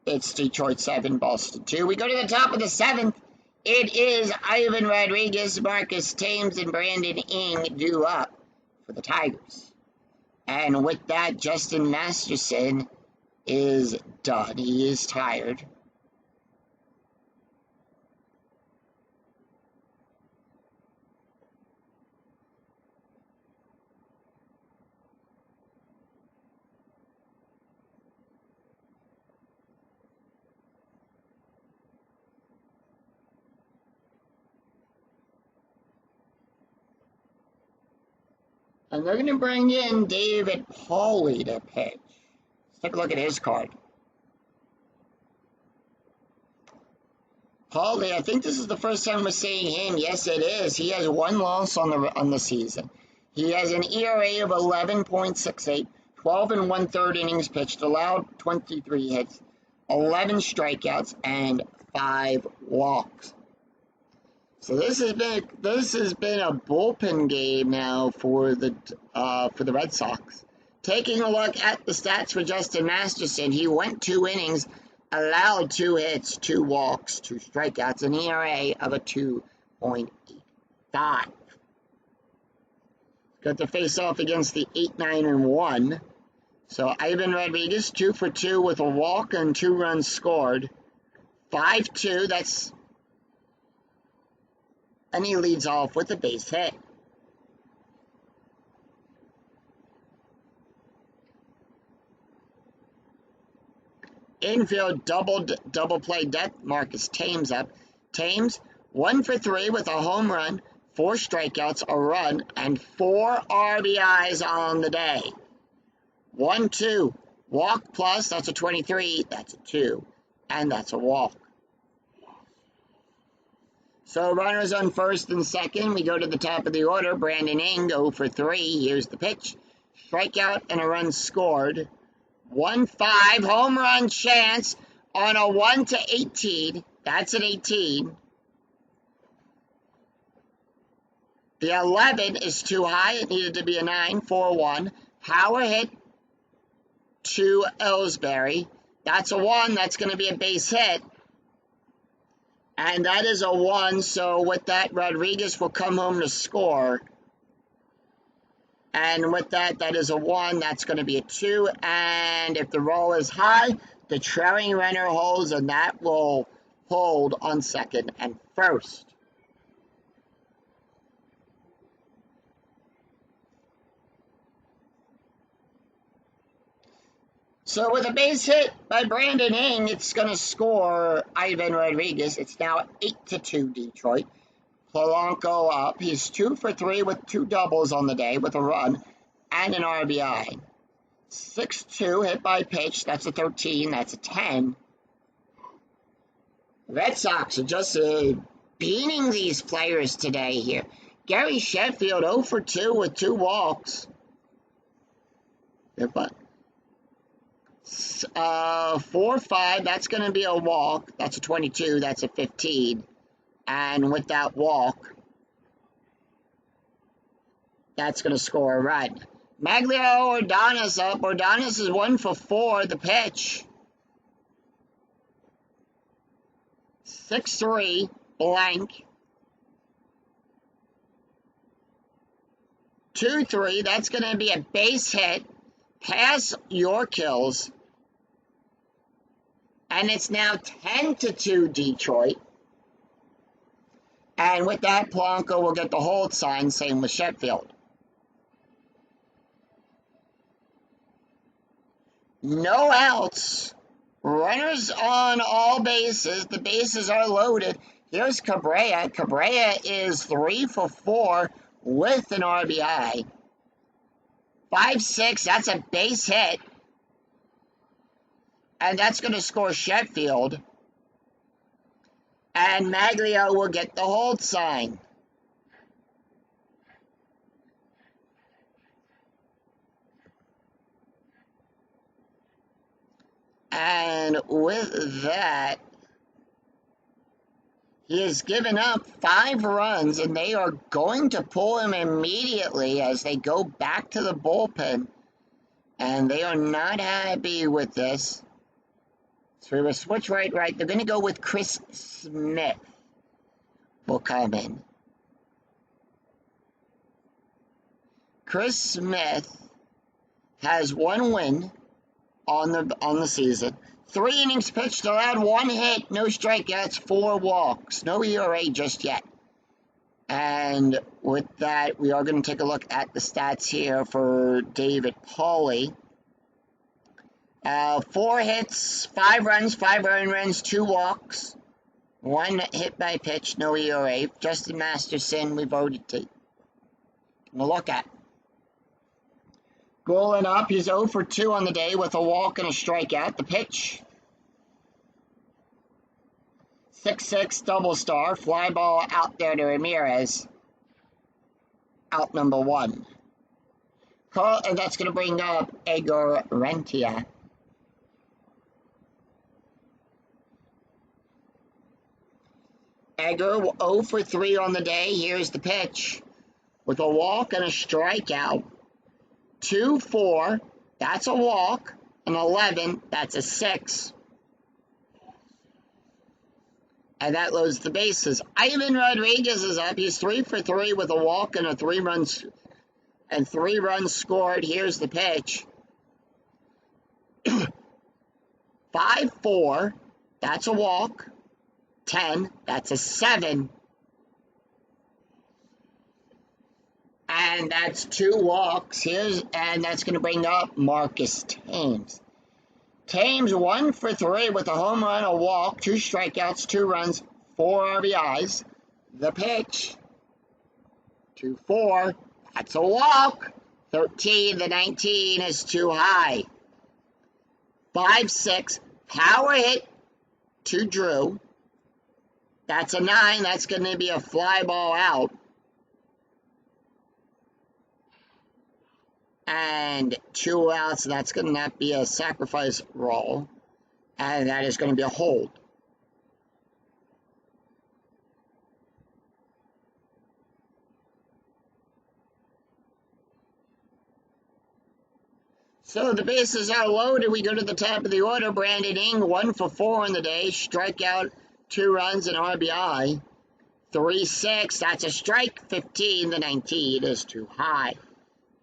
it's Detroit 7, Boston 2. We go to the top of the 7th. It is Ivan Rodriguez, Marcus Thames, and Brandon Ing due up for the Tigers. And with that, Justin Masterson is done. He is tired. And they're going to bring in David Pauly to pitch. Let's take a look at his card. Pauly, I think this is the first time we're seeing him. Yes, it is. He has 1 loss on the season. He has an ERA of 11.68, 12 and 1/3 innings pitched, allowed 23 hits, 11 strikeouts, and 5 walks. So this has been a bullpen game now for the Red Sox. Taking a look at the stats for Justin Masterson, he went 2 innings, allowed 2 hits, 2 walks, 2 strikeouts, an ERA of a 2.85. Got to face off against the 8-9-1. So Ivan Rodriguez 2 for 2 with a walk and 2 runs scored. 5-2. That's. And he leads off with a base hit. Infield double play death. Marcus Thames up. Thames 1 for 3 with a home run, 4 strikeouts, a run, and 4 RBIs on the day. 1-2. Walk plus, that's a 23, that's a 2, and that's a walk. So runners on first and second. We go to the top of the order. Brandon Ing, 0 for 3. Here's the pitch. Strikeout and a run scored. 1-5. Home run chance on a 1-18. That's an 18. The 11 is too high. It needed to be a 9. 4-1. Power hit to Ellsbury. That's a 1. That's going to be a base hit. And that is a 1. So with that, Rodriguez will come home to score. And with that, that is a 1. That's going to be a 2. And if the roll is high, the trailing runner holds, and that will hold on second and first. So with a base hit by Brandon Ing, it's going to score Ivan Rodriguez. It's now 8-2 Detroit. Polanco up. He's 2 for 3 with 2 doubles on the day with a run and an RBI. 6-2 hit by pitch. That's a 13. That's a 10. Red Sox are just beating these players today here. Gary Sheffield 0 for 2 with 2 walks. 4-5, that's going to be a walk. That's a 22. That's a 15. And with that walk, that's going to score a run. Maglio Ordonez up. Ordonez is 1 for 4. The pitch. 6-3, blank. 2-3, that's going to be a base hit. Pass Yorkills. And it's now 10-2 Detroit. And with that, Polanco will get the hold sign, same with Sheffield. No outs. Runners on all bases. The bases are loaded. Here's Cabrera. Cabrera is 3 for 4 with an RBI. 5-6, that's a base hit. And that's going to score Sheffield. And Maglio will get the hold sign. And with that, he has given up 5 runs, and they are going to pull him immediately as they go back to the bullpen. And they are not happy with this. So we will switch right. They're going to go with Chris Smith. Will come in. Chris Smith has 1 win on the season. 3 innings pitched, allowed 1 hit, no strikeouts, 4 walks, no ERA just yet. And with that, we are going to take a look at the stats here for David Pauly. 4 hits, 5 runs, 5 earned runs, 2 walks, 1 hit by pitch, no ERA. Justin Masterson, we've already taken a look at. Golan up, he's 0 for 2 on the day with a walk and a strikeout. The pitch. 6-6 double star, fly ball out there to Ramirez. Out number 1. And that's going to bring up Edgar Rentia. Edgar 0 for 3 on the day. Here's the pitch. With a walk and a strikeout. 2-4, that's a walk. An 11, that's a 6. And that loads the bases. Ivan Rodriguez is up. He's 3 for 3 with a walk and 3 runs scored. Here's the pitch. 5-4, that's a walk. 10, that's a 7. And that's 2 walks. And that's going to bring up Marcus Thames. Thames 1 for 3 with a home run, a walk, 2 strikeouts, 2 runs, 4 RBIs. The pitch. 2-4. That's a walk. 13. The 19 is too high. 5-6. Power hit to Drew. That's a 9. That's going to be a fly ball out. And 2 outs. That's going to not be a sacrifice roll. And that is going to be a hold. So the bases are loaded. We go to the top of the order. Brandon Ing, 1 for 4 on the day. Strikeout, 2 runs, and RBI. 3-6. That's a strike. 15 to 19 is too high.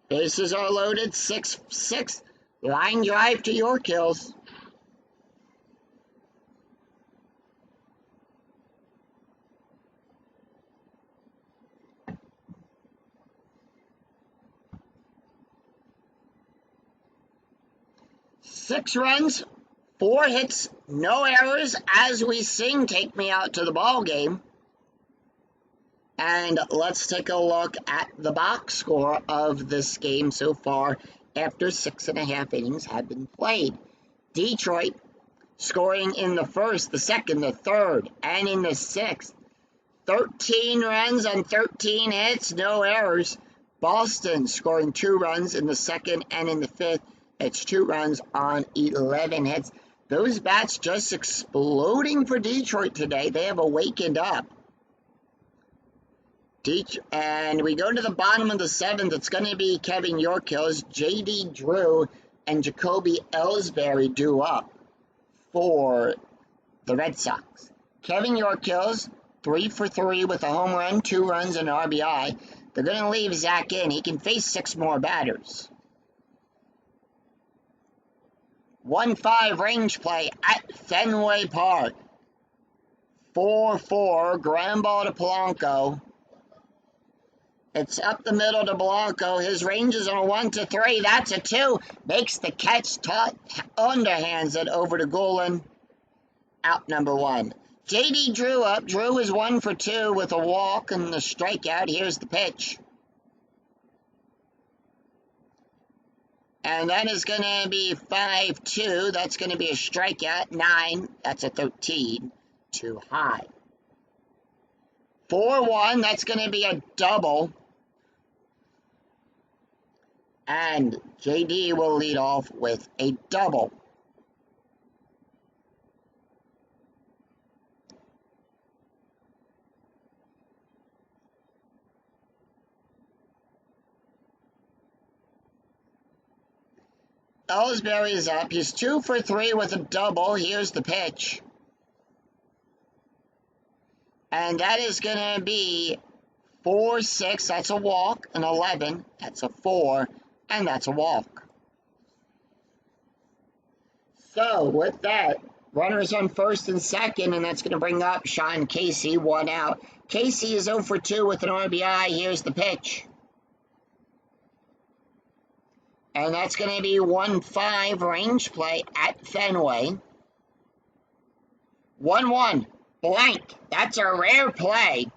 Bases are loaded. 6-6. Line drive to Yorkills. Six runs, 4 hits, no errors. As we sing, take me out to the ball game. And let's take a look at the box score of this game so far after 6.5 innings have been played. Detroit scoring in the first, the second, the third, and in the sixth. 13 runs on 13 hits, no errors. Boston scoring 2 runs in the second and in the fifth. It's 2 runs on 11 hits. Those bats just exploding for Detroit today. They have awakened up. And we go to the bottom of the 7th. It's going to be Kevin Yorkills, J.D. Drew, and Jacoby Ellsbury due up for the Red Sox. Kevin Yorkills, 3 for 3 with a home run, 2 runs, and an RBI. They're going to leave Zach in. He can face 6 more batters. 1-5 range play at Fenway Park. 4-4, ground ball to Polanco. It's up the middle to Blanco. His range is on a 1-3. That's a 2. Makes the catch, underhands it over to Goulin. Out number 1. J.D. Drew up. Drew is 1 for 2 with a walk and the strikeout. Here's the pitch. And that is going to be 5-2. That's going to be a strikeout. 9. That's a 13. Too high. 4-1. That's going to be a double. And JD will lead off with a double. Ellsbury is up. He's 2 for 3 with a double. Here's the pitch. And that is going to be 4-6. That's a walk. An 11. That's a 4. And that's a walk. So, with that, runners on first and second, and that's going to bring up Sean Casey, 1 out. Casey is 0 for 2 with an RBI. Here's the pitch. And that's going to be 1-5 range play at Fenway. 1-1, blank. That's a rare play.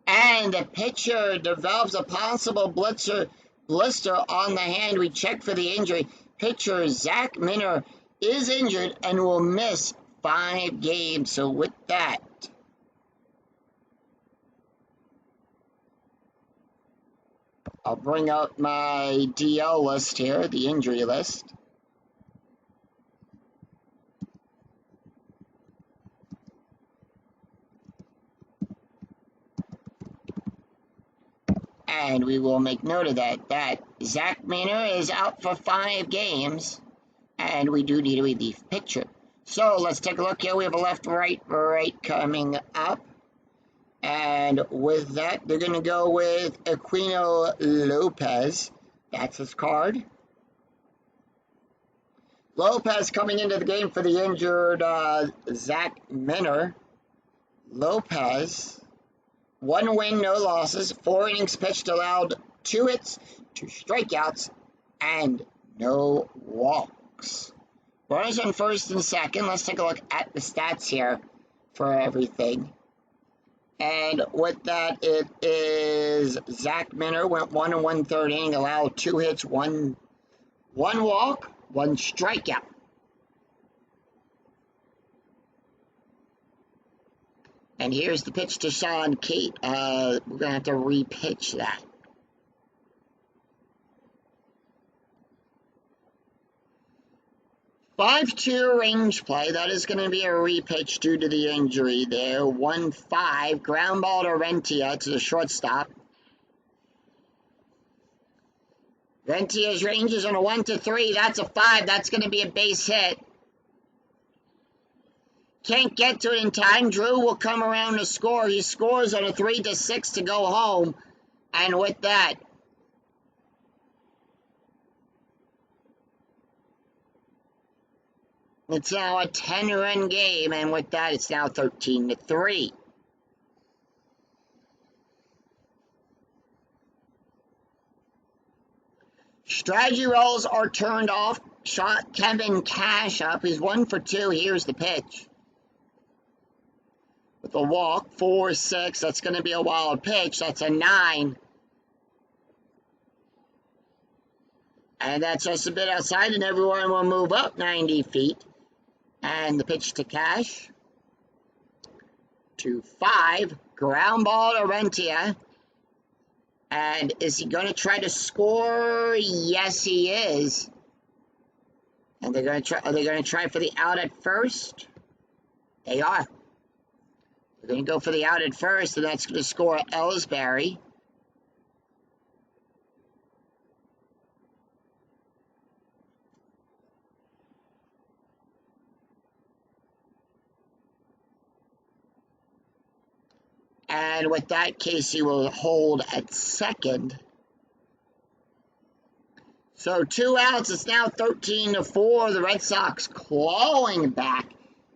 And the pitcher develops a possible blister on the hand. We check for the injury. Pitcher Zach Minner is injured and will miss 5 games. So with that, I'll bring out my DL list here, the injury list. And we will make note of that Zach Minner is out for 5 games, and we do need a relief pitcher. So let's take a look here. We have a left, right coming up. And with that, they're going to go with Aquino Lopez. That's his card. Lopez coming into the game for the injured Zach Minner. Lopez, 1 win, no losses, 4 innings pitched, allowed 2 hits, 2 strikeouts, and no walks. Runners on first and second. Let's take a look at the stats here for everything. And with that, it is Zach Minner went 1 1/3 inning, allowed 2 hits, 1 walk, 1 strikeout. And here's the pitch to Sean Kate. We're going to have to repitch that. (5-2) range play. That is going to be a repitch due to the injury there. 1-5. Ground ball to Rentia to the shortstop. Rentia's ranges on a 1-3. That's a 5. That's going to be a base hit. Can't get to it in time. Drew will come around to score. He scores on a 3-6 to go home. And with that, it's now a 10-run game. And with that, it's now 13-3. Strategy rolls are turned off. Shot Kevin Cash up. He's 1 for 2. Here's the pitch. With a walk, 4-6. That's going to be a wild pitch. That's a 9. And that's just a bit outside, and everyone will move up 90 feet. And the pitch to Cash. 2-5. Ground ball to Rentia. And is he going to try to score? Yes, he is. And they're going to try. Are they going to try for the out at first? They are. They're going to go for the out at first, and that's going to score Ellsbury. And with that, Casey will hold at second. So 2 outs. It's now 13-4. The Red Sox clawing back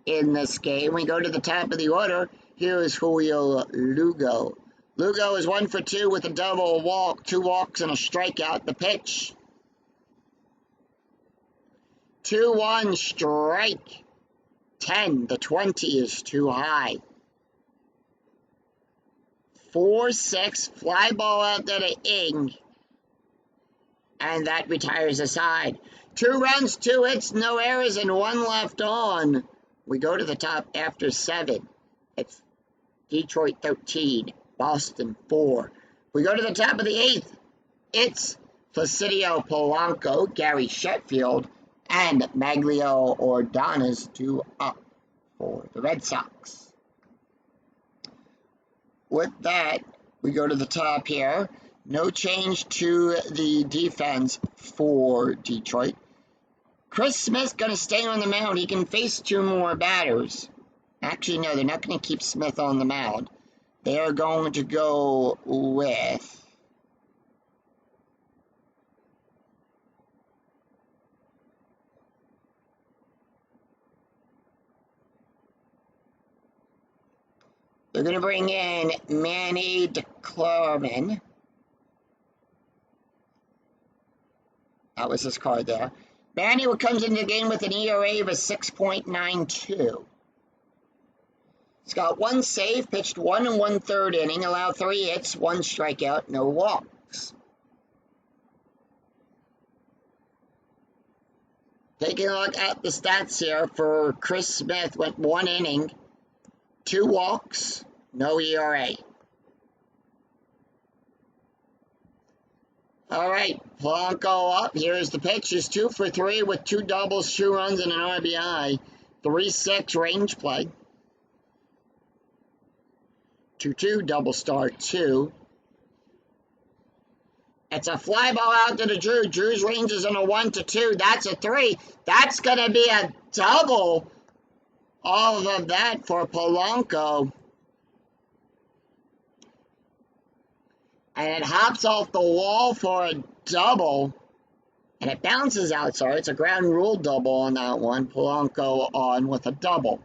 in this game. We go to the top of the order. Here is Julio Lugo. Lugo is 1 for 2 with a double walk, 2 walks and a strikeout. The pitch. 2-1 strike. 10. The 20 is too high. 4-6, fly ball out there to Ing. And that retires the side. 2 runs, 2 hits, no errors, and 1 left on. We go to the top after 7. It's Detroit 13, Boston 4. We go to the top of the 8th. It's Placidio Polanco, Gary Sheffield, and Maglio Ordonez 2 up for the Red Sox. With that, we go to the top here. No change to the defense for Detroit. Chris Smith's going to stay on the mound. He can face 2 more batters. Actually, no, they're not going to keep Smith on the mound. They are going to go with... They're going to bring in Manny DeClarman. That was his card there. Manny comes into the game with an ERA of a 6.92. He's got 1 save, pitched 1 1/3 inning, allowed 3 hits, 1 strikeout, no walks. Taking a look at the stats here for Chris Smith, went 1 inning, 2 walks, no ERA. All right, Polanco up. Here's the pitch. He's 2 for 3 with 2 doubles, 2 runs, and an RBI. 3-6 range play. 2-2 double star 2. It's a fly ball out to the Drew. Drew's range is on a 1-2. That's a 3. That's going to be a double. All of that for Polanco. And it hops off the wall for a double. And it bounces out. Sorry, it's a ground rule double on that one. Polanco on with a double.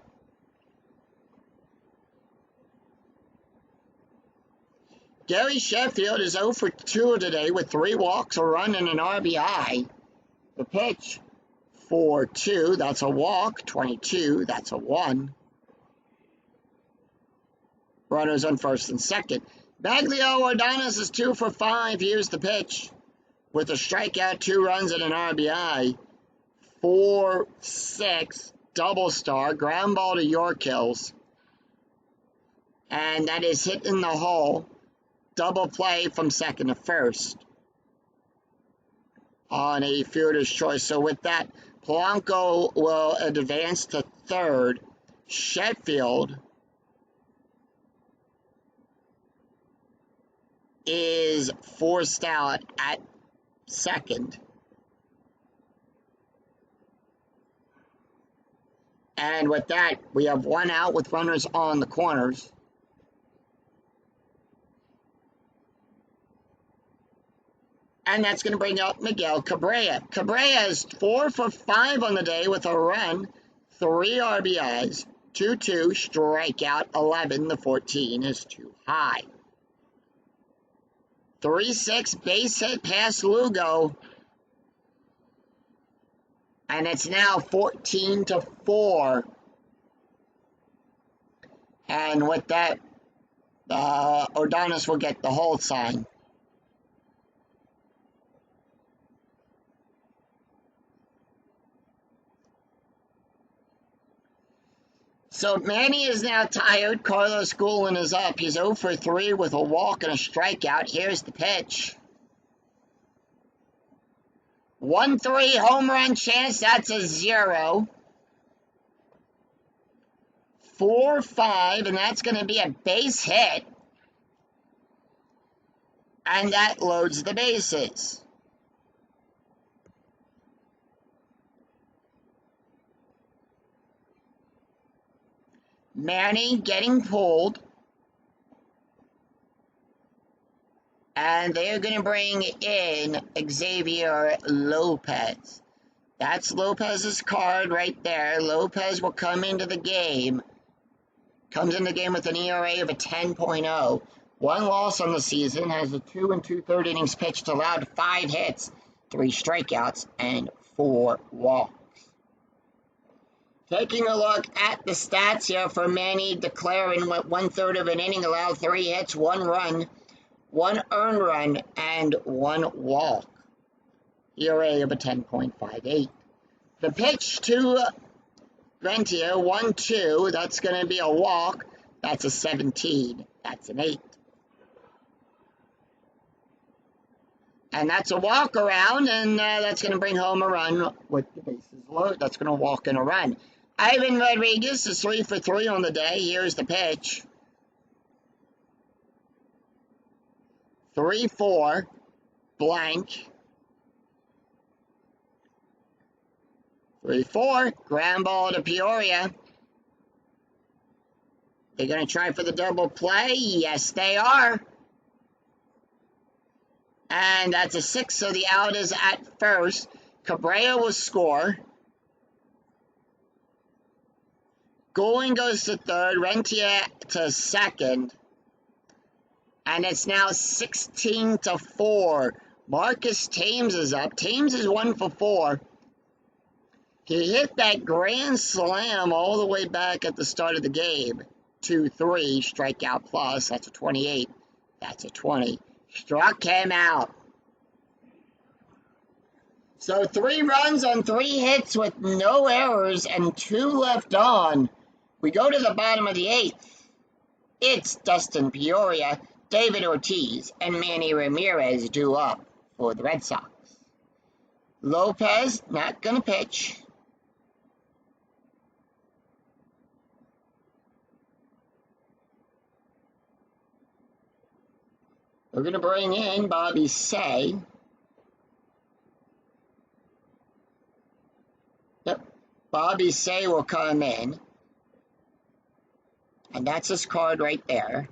Gary Sheffield is 0 for 2 today with 3 walks, a run, and an RBI. The pitch, 4-2. That's a walk. 22. That's a 1. Runners on first and second. Maglio Ordonez is 2 for 5. Here's the pitch. With a strikeout, 2 runs, and an RBI. 4-6. Double star. Ground ball to York Hills. And that is hit in the hole. Double play from second to first. On a fielder's choice. So with that, Polanco will advance to third. Sheffield is forced out at second. And with that, we have one out with runners on the corners. And that's going to bring up Miguel Cabrera. Cabrera is 4 for 5 on the day with a run, 3 RBIs, 2-2, strikeout 11. The 14 is too high. 3-6 base hit past Lugo. And it's now 14-4. And with that, Ordonez will get the hold sign. So Manny is now tired. Carlos Guillen is up. He's 0 for 3 with a walk and a strikeout. Here's the pitch. 1-3 home run chance. That's a 0. 4-5, and that's going to be a base hit. And that loads the bases. Manny getting pulled. And they're going to bring in Xavier Lopez. That's Lopez's card right there. Lopez will come into the game. Comes in the game with an ERA of a 10.0. 1 loss on the season. Has a 2 2/3 innings pitched. Allowed 5 hits, 3 strikeouts, and 4 walks. Taking a look at the stats here for Manny, declaring 1/3 of an inning, allowed 3 hits, 1 run, 1 earned run, and 1 walk. ERA of a 10.58. The pitch to Ventia, 1-2. That's going to be a walk. That's a 17. That's an 8. And that's a walk around, and that's going to bring home a run with the bases loaded. That's going to walk in a run. Ivan Rodriguez is 3 for 3 on the day. Here's the pitch. 3-4, blank. 3-4, ground ball to Peoria. They're going to try for the double play. Yes, they are. And that's a 6, so the out is at first. Cabrera will score. Guillen goes to third. Rentia to second. And it's now 16-4. Marcus Thames is up. Thames is 1 for 4. He hit that grand slam all the way back at the start of the game. 2-3, strikeout plus. That's a 28. That's a 20. Struck him out. So 3 runs on 3 hits with no errors and 2 left on. We go to the bottom of the 8th. It's Dustin Peoria, David Ortiz, and Manny Ramirez due up for the Red Sox. Lopez not going to pitch. We're going to bring in Bobby Say. Yep, Bobby Say will come in. And that's his card right there.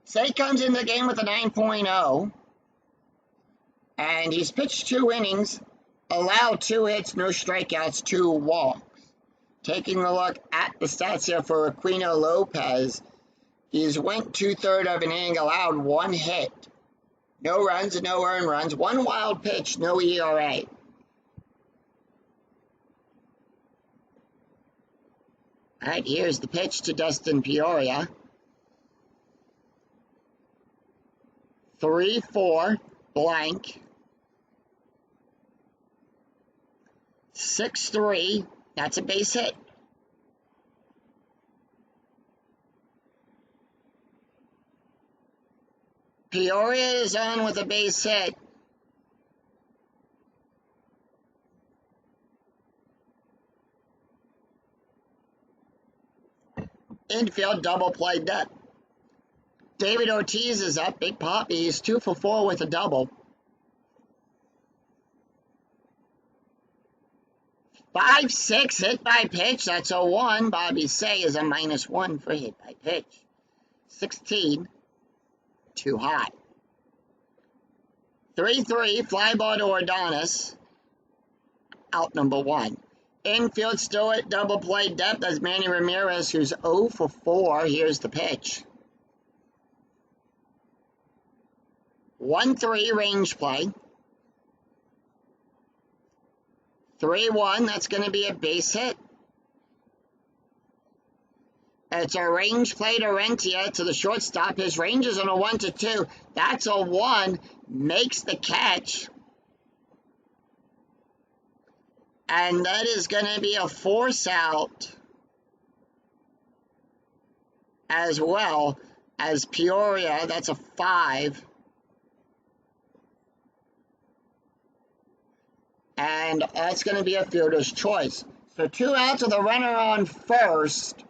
Say comes in the game with a 9.0. And he's pitched 2 innings, allowed 2 hits, no strikeouts, 2 walks. Taking a look at the stats here for Aquino Lopez, he's went 2/3 of an inning, allowed 1 hit. No runs and no earned runs. 1 wild pitch, no ERA. All right, here's the pitch to Dustin Peoria. 3-4, blank. 6-3, that's a base hit. Peoria is on with a base hit. Infield double play dead. David Ortiz is up. Big Poppy is 2 for 4 with a double. 5-6 hit by pitch. That's a 1. Bobby Say is a -1 for hit by pitch. 16, too high. 3-3, fly ball to Ordonis. Out number 1. Infield still at double play depth as Manny Ramirez, who's 0 for 4. Here's the pitch. 1-3 range play. 3-1, that's going to be a base hit. It's a range play to Rentia to the shortstop. His range is on a 1-2. That's a 1. Makes the catch. And that is going to be a force out as well as Peoria. That's a 5. And that's going to be a fielder's choice. So 2 outs with a runner on first.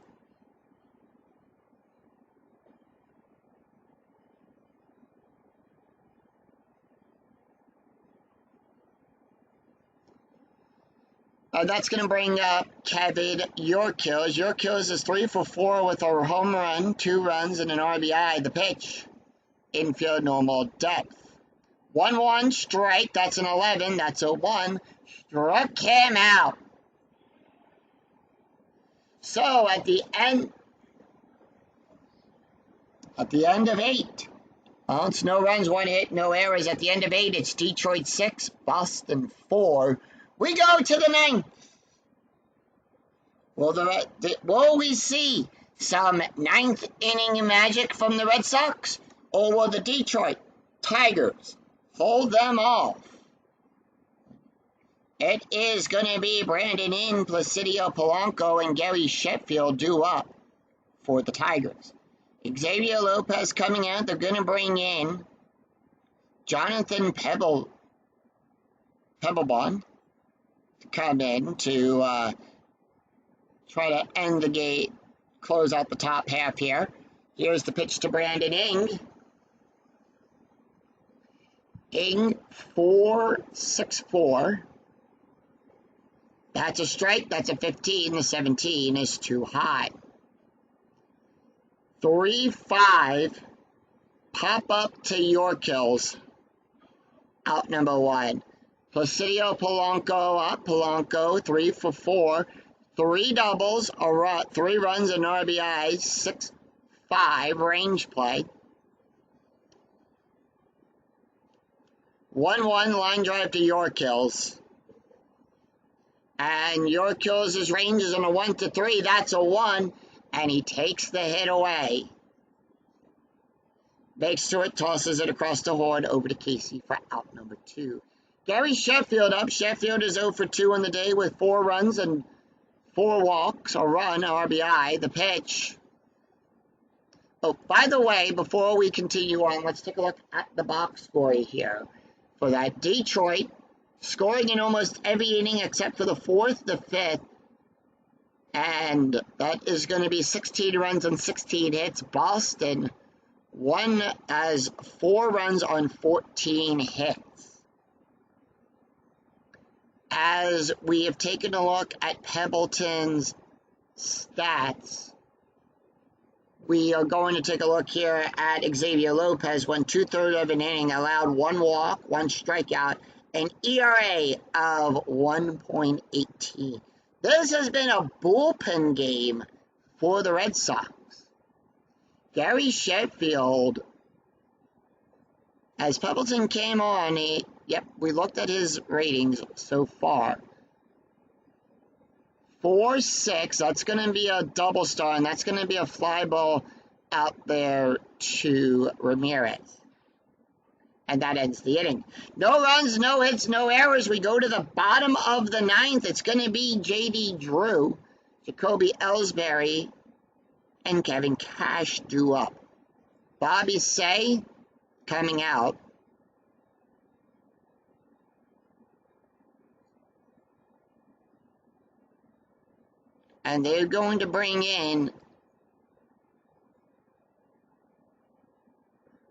That's going to bring up Kevin Yorkills. Yorkills is 3 for 4 with a home run, 2 runs, and an RBI. The pitch, infield normal depth. 1-1 strike. That's an 11. That's a 1. Struck him out. So at the end of 8, well, it's no runs, 1 hit, no errors. At the end of 8, it's Detroit 6, Boston 4. We go to the 9th. Will we see some 9th inning magic from the Red Sox? Or will the Detroit Tigers hold them off? It is going to be Brandon In, Placidio Polanco, and Gary Sheffield due up for the Tigers. Xavier Lopez coming out. They're going to bring in Jonathan Pebblebond to come in to try to end the game, close out the top half here. Here's the pitch to Brandon Ing. Ing, 4-6-4. That's a strike. That's a 15. The 17 is too high. 3-5. Pop up to Yorkills. Out number 1. Placidio Polanco up. Polanco 3 for 4. 3 doubles, 3 runs and RBIs. 6-5 range play. 1-1 line drive to Yorkills. And Yorkills' range is on a 1-3. That's a 1. And he takes the hit away. Makes to it, tosses it across the horn over to Casey for out number 2. Gary Sheffield up. Sheffield is 0 for 2 on the day with 4 runs and 4 walks, a run, RBI. The pitch. Oh, by the way, before we continue on, let's take a look at the box score here. For that Detroit, scoring in almost every inning except for the 4th, the 5th. And that is going to be 16 runs and 16 hits. Boston has 4 runs on 14 hits. As we have taken a look at Pebbleton's stats, we are going to take a look here at Xavier Lopez. Went 2/3 of an inning, allowed 1 walk, 1 strikeout, an ERA of 1.18. This has been a bullpen game for the Red Sox. Gary Sheffield, as Pebbleton came on, we looked at his ratings so far. 4-6, that's going to be a double star, and that's going to be a fly ball out there to Ramirez. And that ends the inning. No runs, no hits, no errors. We go to the bottom of the 9th. It's going to be J.D. Drew, Jacoby Ellsbury, and Kevin Cash due up. Bobby Say coming out. And they're going to bring in,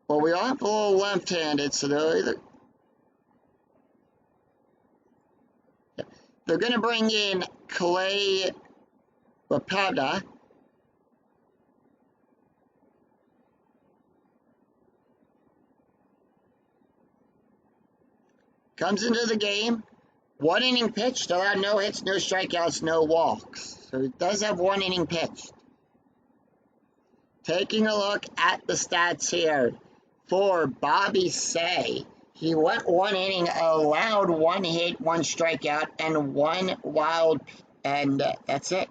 well, we are a little left-handed, so they'll either, They're going to bring in Clay Rapada. Comes into the game. 1 inning pitched, allowed no hits, no strikeouts, no walks. So it does have 1 inning pitched. Taking a look at the stats here for Bobby Say. He went 1 inning, allowed 1 hit, 1 strikeout, and 1 wild, and that's it.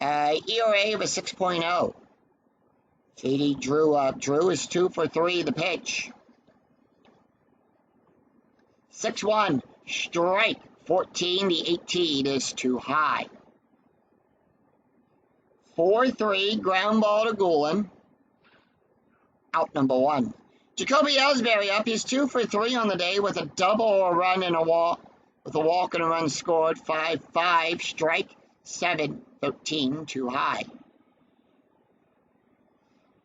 ERA was 6.0. CD Drew is 2 for 3, the pitch. 6-1, strike 14, the 18 is too high. 4-3, ground ball to Goulin. Out number 1. Jacoby Ellsbury up. He's 2 for 3 on the day with a double, a run, and a walk. With a walk and a run scored. 5-5, strike 7, 13, too high.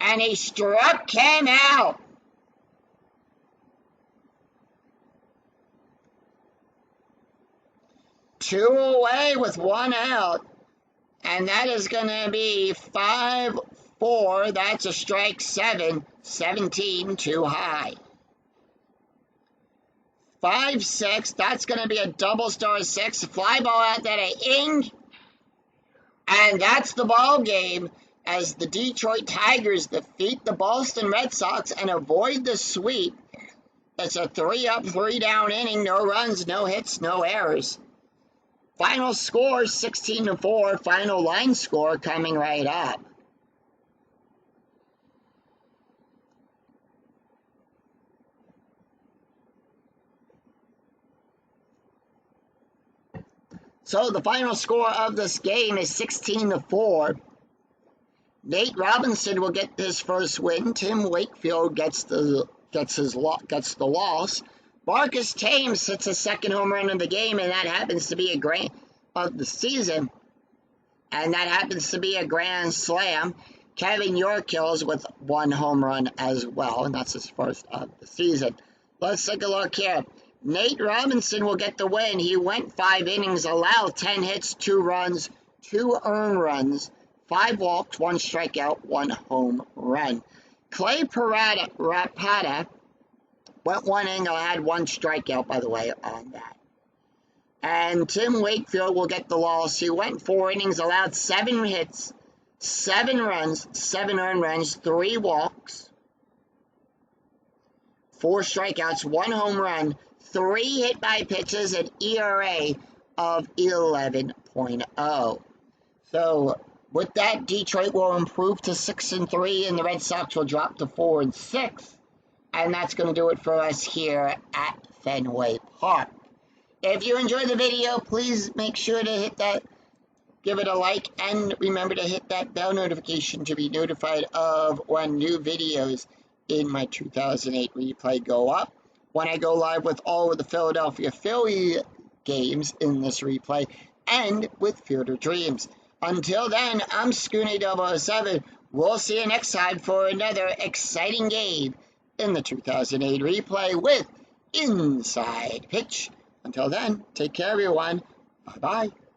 And he struck him out. Two away with 1 out. And that is going to be 5-4. That's a strike 7, 17, too high. 5-6. That's going to be a double star 6. Fly ball out there to Ing. And that's the ball game as the Detroit Tigers defeat the Boston Red Sox and avoid the sweep. It's a 3-up, 3-down inning. No runs, no hits, no errors. Final score, 16-4. Final line score coming right up. So the final score of this game is 16-4. Nate Robinson will get his first win. Tim Wakefield gets the loss. Marcus Thames hits a second home run of the game, and that happens to be a grand of the season. And that happens to be a grand slam. Kevin York kills with 1 home run as well, and that's his first of the season. Let's take a look here. Nate Robinson will get the win. He went 5 innings, allowed 10 hits, 2 runs, 2 earned runs, 5 walks, 1 strikeout, 1 home run. Clay Rapada went 1 inning, had 1 strikeout, by the way, on that. And Tim Wakefield will get the loss. He went 4 innings, allowed 7 hits, 7 runs, 7 earned runs, 3 walks, 4 strikeouts, 1 home run, 3 hit by pitches, an ERA of 11.0. So with that, Detroit will improve to 6-3, and the Red Sox will drop to 4-6. And that's going to do it for us here at Fenway Park. If you enjoyed the video, please make sure to hit that, give it a like, and remember to hit that bell notification to be notified of when new videos in my 2008 replay go up. When I go live with all of the Philadelphia Philly games in this replay, and with Fielder Dreams. Until then, I'm Scooney007. We'll see you next time for another exciting game in the 2008 replay with Inside Pitch. Until then, take care, everyone. Bye-bye.